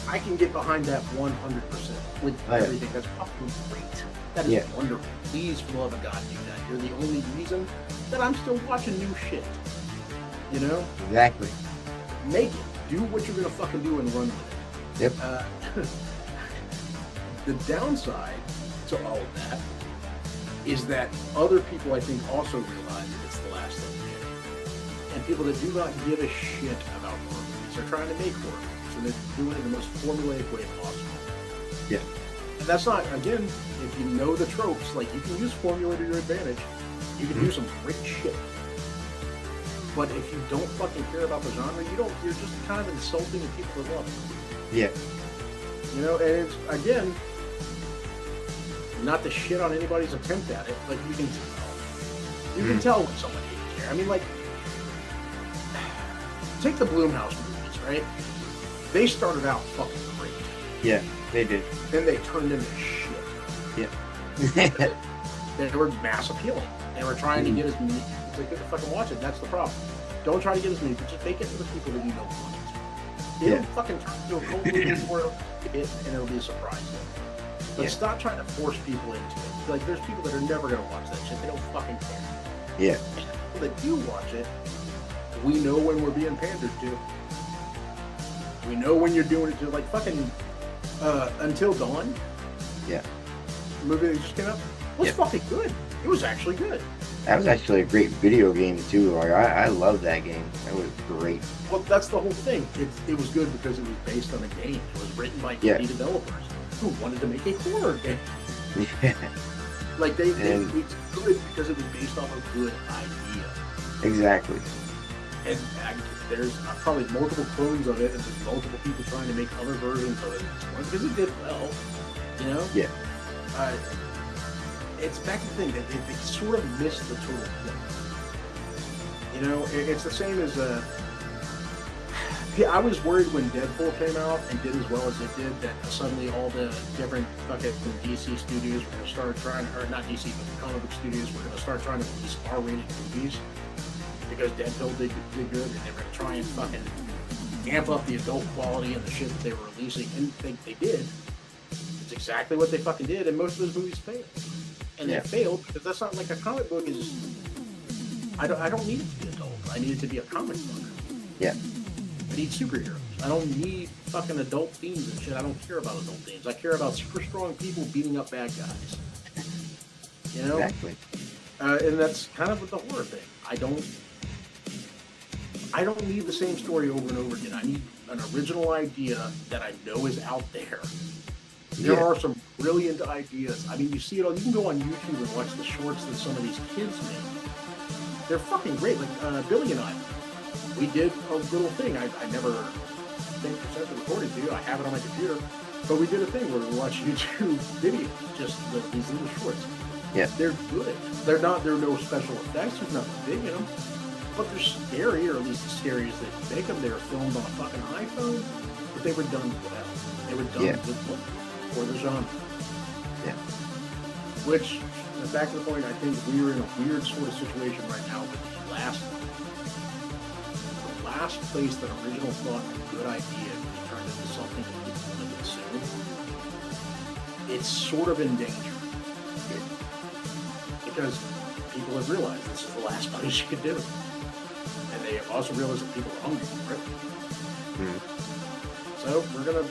B: I can get behind that 100% with everything. That's fucking great. That is wonderful. Please, for the love of God, do that. You're the only reason that I'm still watching new shit. You know?
C: exactly.
B: Make it. Do what you're going to fucking do and run with it.
C: Yep.
B: The downside to all of that is that other people, I think, also realize that it's the last thing to do. And people that do not give a shit about horror movies are trying to make horror movies, and they're doing it in the most formulaic way possible.
C: Yeah.
B: And that's not, again, if you know the tropes, like you can use formula to your advantage. You can do some great shit. But if you don't fucking care about the genre, you're just kind of insulting the people that love it.
C: Yeah.
B: You know, and it's, again, not to shit on anybody's attempt at it, but you can tell. You can tell when somebody didn't care. I mean, like, take the Blumhouse movies, right? They started out fucking great.
C: Yeah, they did.
B: Then they turned into shit.
C: Yeah.
B: They were mass appealing. They were trying to get as many people as they could to fucking watch it. That's the problem. Don't try to get as many, but just make it for the people that you know want it. It'll fucking turn into a cult movie for it, and it'll be a surprise. But stop trying to force people into it. Like, there's people that are never going to watch that shit. They don't fucking care.
C: Yeah.
B: And people that do watch it, we know when we're being pandered to. We know when you're doing it to, like, fucking Until Dawn.
C: Yeah.
B: The movie that just came out was fucking good. It was actually good.
C: That was actually a great video game too. Like I love that game. That was great.
B: Well, that's the whole thing. It was good because it was based on a game. It was written by indie developers who wanted to make a horror game.
C: Yeah.
B: Like it's good because it was based off a good idea.
C: Exactly.
B: And there's probably multiple clones of it, and there's multiple people trying to make other versions of it because it did well. You know?
C: Yeah.
B: It's back to the thing that they sort of missed the total point. You know, it's the same as I was worried when Deadpool came out and did as well as it did that suddenly all the different fucking DC studios were going to start trying, or not DC, but the comic book studios were going to start trying to release R-rated movies because Deadpool did good, and they were going to try and fucking amp up the adult quality and the shit that they were releasing, and they did. It's exactly what they fucking did, and most of those movies failed. And they failed because that's not like a comic book is. I don't need it to be adult. I need it to be a comic book.
C: Yeah.
B: I need superheroes. I don't need fucking adult themes and shit. I don't care about adult themes. I care about super strong people beating up bad guys. You know?
C: Exactly.
B: And that's kind of with the horror thing. I don't need the same story over and over again. I need an original idea that I know is out there. There are some brilliant ideas. I mean, you see it all. You can go on YouTube and watch the shorts that some of these kids make. They're fucking great. Like Billy and I, we did a little thing. I never think percent recorded to you. I have it on my computer. But we did a thing where we watched YouTube videos, just these little shorts.
C: Yeah.
B: They're good. There are no special effects. There's nothing big in them. But they're scary, or at least as scary as they make them. They were filmed on a fucking iPhone, but they were done well. They were done with look for the genre.
C: Yeah.
B: Which, back to the point, I think we're in a weird sort of situation right now with the last place that original thought a good idea was turned into something that people want to consume. It's sort of in danger. Because people have realized this is the last place you could do it. And they have also realized that people are hungry for it. So we're gonna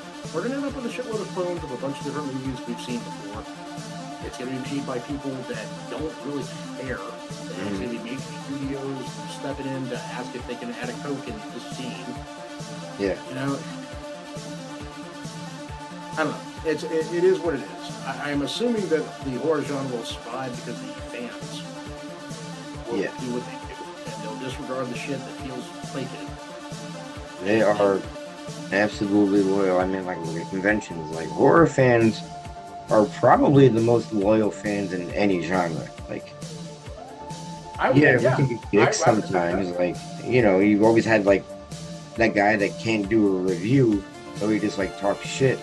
B: end up with a shitload of clones of a bunch of different movies we've seen before. It's gonna be made by people that don't really care. It's gonna be making studios stepping in to ask if they can add a Coke in the scene.
C: Yeah.
B: You know, I don't know. It is what it is. I'm assuming that the horror genre will survive because the fans will do what they do, and they'll disregard the shit that feels placated.
C: They are absolutely loyal. I mean, like the conventions, like horror fans are probably the most loyal fans in any genre. Like, we can be dicks sometimes. Like, you know, you've always had like that guy that can't do a review, so he just like talks shit.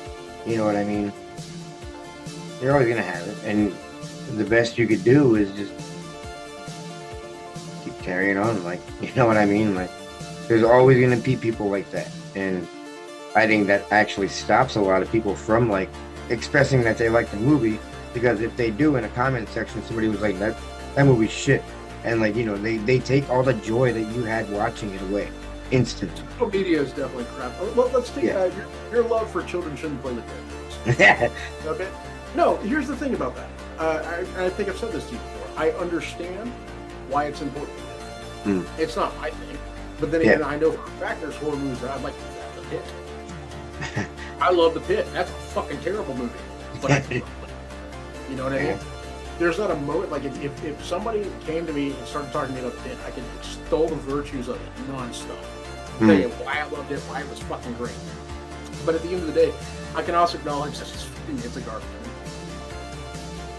C: You know what I mean? You're always gonna have it, and the best you could do is just keep carrying on. Like, you know what I mean? Like, there's always gonna be people like that, and I think that actually stops a lot of people from like expressing that they like the movie, because if they do in a comment section, somebody was like, that movie's shit, and like, you know, they take all the joy that you had watching it away instantly.
B: Social media is definitely crap. Well, let's take your love for children shouldn't play with dead. Okay. No, here's the thing about that. I think I've said this to you before. I understand why it's important. It's not my thing, but then again, I know for a fact there's horror movies that I'd like to The Pit. I love The Pit. That's a fucking terrible movie. but I can. You know what I mean? There's not a moment like if somebody came to me and started talking to me about Pitt, I could extol the virtues of it nonstop. Tell you why I loved it, why it was fucking great. But at the end of the day, I can also acknowledge that it's a garbage.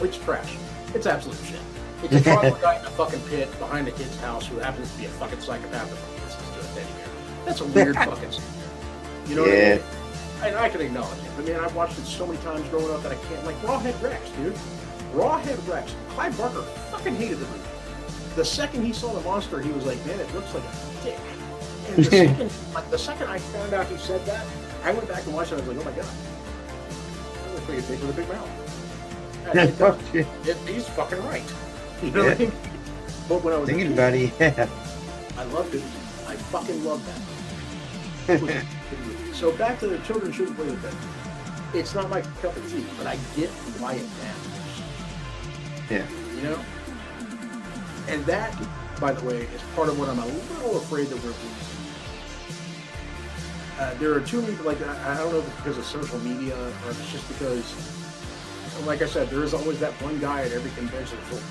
B: It's trash. It's absolute shit. It's a guy in a fucking pit behind a kid's house who happens to be a fucking psychopath that listens to a teddy bear. That's a weird fucking scene. You know what I mean? And I can acknowledge it. I mean, I've watched it so many times growing up that I can't. Like Rawhead Rex, dude. Rawhead Rex. Clive Barker fucking hated the movie. The second he saw the monster, he was like, man, it looks like a dick. And the second I found out he said that, I went back and watched it. I was like, oh my god, that looks like a dick with a big mouth. He's fucking right. You know what I mean? But when I was
C: thinking about it,
B: I loved it. I fucking loved that. So back to the children shouldn't play with that. It's not my cup of tea, but I get why it matters.
C: Yeah.
B: You know? And that, by the way, is part of what I'm a little afraid that we're losing. There are too many, like, I don't know if it's because of social media or if it's just because, like I said, there is always that one guy at every convention that's like,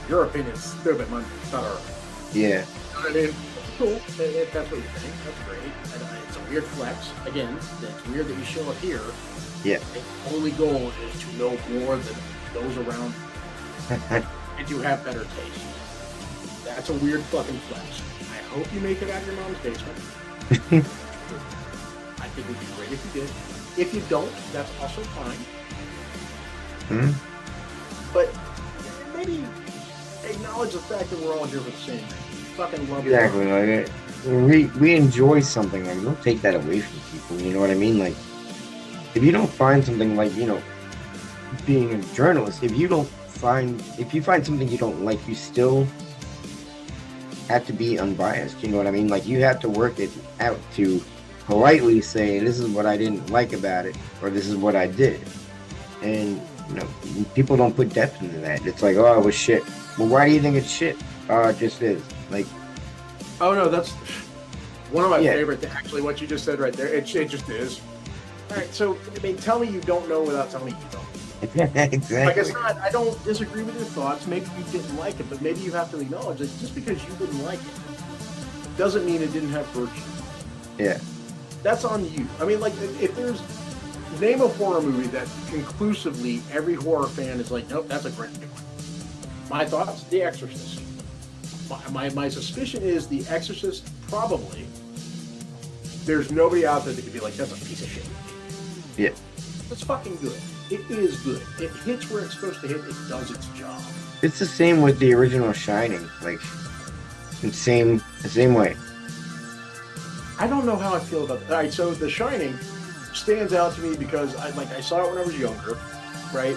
B: your opinion's stupid, man. It's not ours.
C: Yeah.
B: You know what I mean? Cool. If that's what you think, that's great. It's a weird flex. Again, it's weird that you show up here.
C: Yeah.
B: The only goal is to know more than those around and to have better taste. That's a weird fucking flex. I hope you make it out of your mom's basement. I think it would be great if you did. If you don't, that's also fine. But maybe acknowledge the fact that we're all here for the same thing. Fucking love
C: it. Like we enjoy something, like don't take that away from people. You know what I mean? Like if you don't find something, like, you know, being a journalist, if you find something you don't like, you still have to be unbiased. You know what I mean? Like you have to work it out to politely say this is what I didn't like about it, or this is what I did. And you know, people don't put depth into that. It's like, oh, it was shit. Well, why do you think it's shit? Oh, it just is. Like,
B: oh no, that's one of my favorite. Actually, what you just said right there, it just is. All right, so I mean, tell me you don't know without telling me you don't.
C: Exactly.
B: Like it's not. I don't disagree with your thoughts. Maybe you didn't like it, but maybe you have to acknowledge that just because you didn't like it doesn't mean it didn't have virtue.
C: Yeah.
B: That's on you. I mean, like if there's name a horror movie that conclusively every horror fan is like, nope, that's a great one. My thoughts: The Exorcist. My suspicion is The Exorcist. Probably there's nobody out there that could be like, that's a piece of shit.
C: Yeah.
B: It's fucking good. It is good. It hits where it's supposed to hit. It does its job.
C: It's the same with the original Shining. Like, the same way.
B: I don't know how I feel about that. All right, so The Shining stands out to me because I saw it when I was younger, right?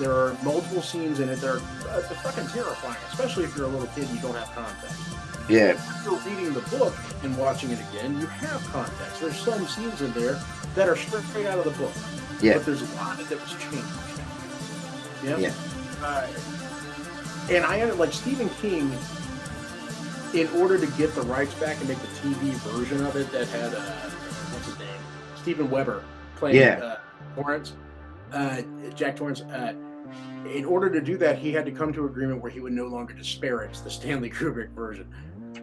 B: There are multiple scenes in it that are they're fucking terrifying, especially if you're a little kid and you don't have context.
C: Yeah.
B: If you're reading the book and watching it again, you have context. There's some scenes in there that are straight out of the book.
C: Yeah.
B: But there's a lot that was changed. Yeah.
C: Yeah.
B: And I like Stephen King, in order to get the rights back and make the TV version of it that had what's his name, Steven Weber playing Torrance, Jack Torrance. In order to do that, he had to come to an agreement where he would no longer disparage the Stanley Kubrick version.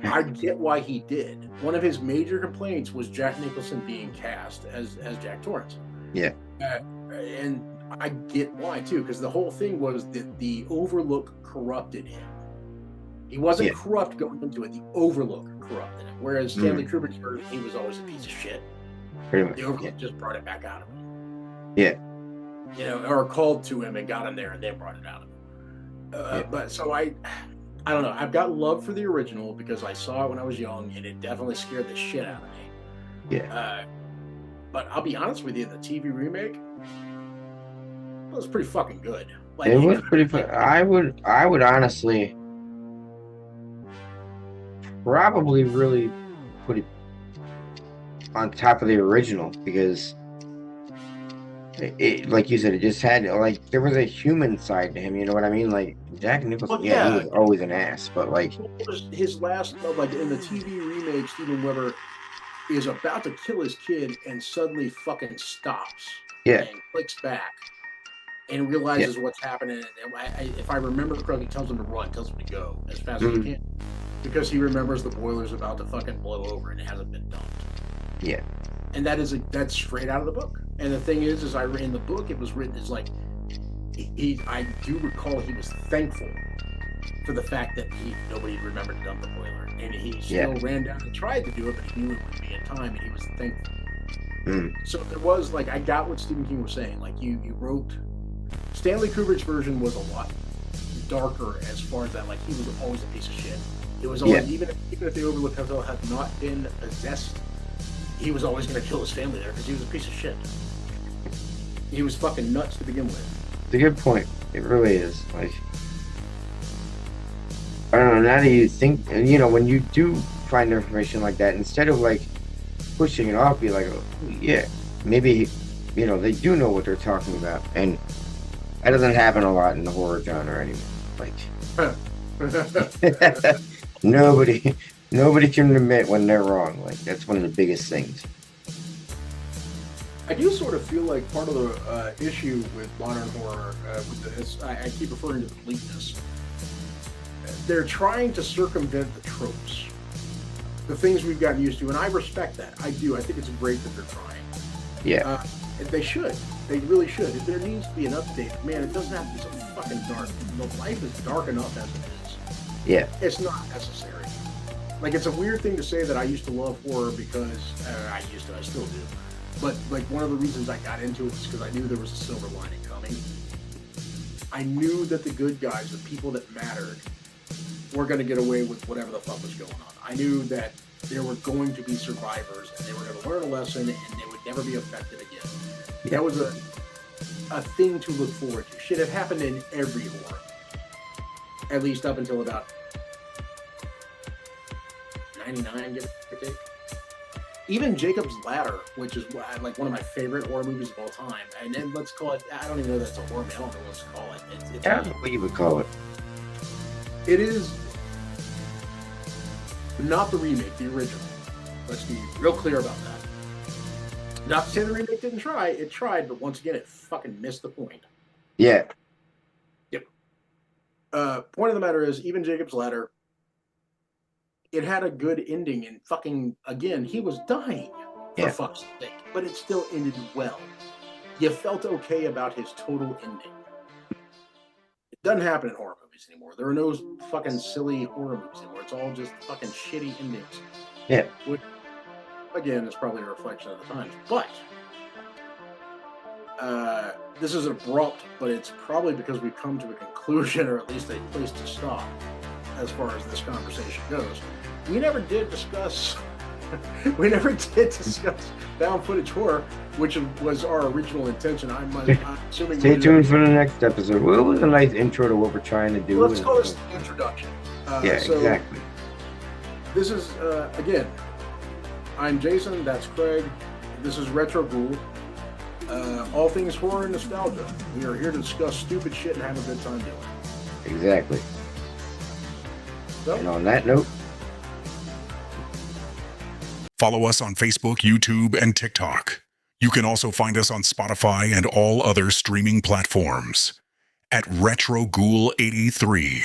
B: I get why he did. One of his major complaints was Jack Nicholson being cast as Jack Torrance.
C: Yeah.
B: And I get why too, because the whole thing was that the Overlook corrupted him. He wasn't corrupt going into it. The Overlook corrupted him. Whereas Stanley Kubrick's version, he was always a piece of shit.
C: Pretty much.
B: The Overlook just brought it back out of him.
C: Yeah.
B: You know, or called to him and got him there, and they brought it out of him. But so I don't know. I've got love for the original because I saw it when I was young, and it definitely scared the shit out of me.
C: Yeah.
B: But I'll be honest with you, the TV remake was pretty fucking good. Like,
C: it was pretty fun. I would honestly probably really put it on top of the original because it, like you said, it just had, like, there was a human side to him, you know what I mean? Like, Jack Nicholson, he was always an ass, but like
B: his last, like in the TV remake, Steven Weber is about to kill his kid and suddenly fucking stops
C: Yeah.
B: and clicks back and realizes what's happening. And if I remember correctly, tells him to run, tells him to go as fast as he can, because he remembers the boiler's about to fucking blow over and it hasn't been dumped.
C: Yeah.
B: And that's straight out of the book. And the thing is I in the book it was written as like I do recall he was thankful for the fact that nobody remembered to dump the boiler, and he still ran down and tried to do it, but he knew it would be in time, and he was thankful. So there was like, I got what Stephen King was saying. Like you wrote Stanley Kubrick's version was a lot darker as far as that. Like he was always a piece of shit. It was always even if the Overlook Hotel had not been possessed, he was always going to kill his family there because he was a piece of shit. He was fucking nuts to begin with.
C: It's a good point. It really is. Like, I don't know. Now that you think, you know, when you do find information like that, instead of like pushing it off, be like, oh, yeah, maybe, you know, they do know what they're talking about, and that doesn't happen a lot in the horror genre anymore. Like, nobody can admit when they're wrong. Like, that's one of the biggest things.
B: I do sort of feel like part of the issue with modern horror, with this, I keep referring to the bleakness. They're trying to circumvent the tropes, the things we've gotten used to, and I respect that. I do. I think it's great that they're trying.
C: Yeah.
B: They should. They really should. If there needs to be an update, man, it doesn't have to be so fucking dark. The life is dark enough as it is.
C: Yeah.
B: It's not necessary. Like, it's a weird thing to say that I used to love horror because I still do. But like one of the reasons I got into it was because I knew there was a silver lining coming. I knew that the good guys, the people that mattered, were going to get away with whatever the fuck was going on. I knew that there were going to be survivors, and they were going to learn a lesson, and they would never be affected again. Yeah. That was a thing to look forward to. Shit had happened in every horror, at least up until about 99, give or take. Even Jacob's Ladder, which is like one of my favorite horror movies of all time, and then let's call it, I don't even know that's a horror movie, I don't know what to call it. It's
C: I don't know what you would call it.
B: It is not the remake, the original. Let's be real clear about that. Not to say the remake didn't try, it tried, but once again, it fucking missed the point.
C: Yeah.
B: Yep. Point of the matter is, even Jacob's Ladder, it had a good ending, and fucking, again, he was dying, for fuck's sake, but it still ended well. You felt okay about his total ending. It doesn't happen in horror movies anymore. There are no fucking silly horror movies anymore. It's all just fucking shitty endings.
C: Yeah.
B: Which, again, is probably a reflection of the times. But this is abrupt, but it's probably because we've come to a conclusion, or at least a place to stop, as far as this conversation goes. We never did discuss found footage horror, which was our original intention. I'm assuming.
C: Stay tuned for the next episode. Well, it was a nice intro to what we're trying to do.
B: Let's call this the introduction.
C: Exactly.
B: This is, again, I'm Jason, that's Craig. This is Retro Ghoul. All things horror and nostalgia. We are here to discuss stupid shit and have a good time doing it.
C: Exactly.
B: So,
C: and on that note,
A: follow us on Facebook, YouTube, and TikTok. You can also find us on Spotify and all other streaming platforms at Retro Ghoul 83.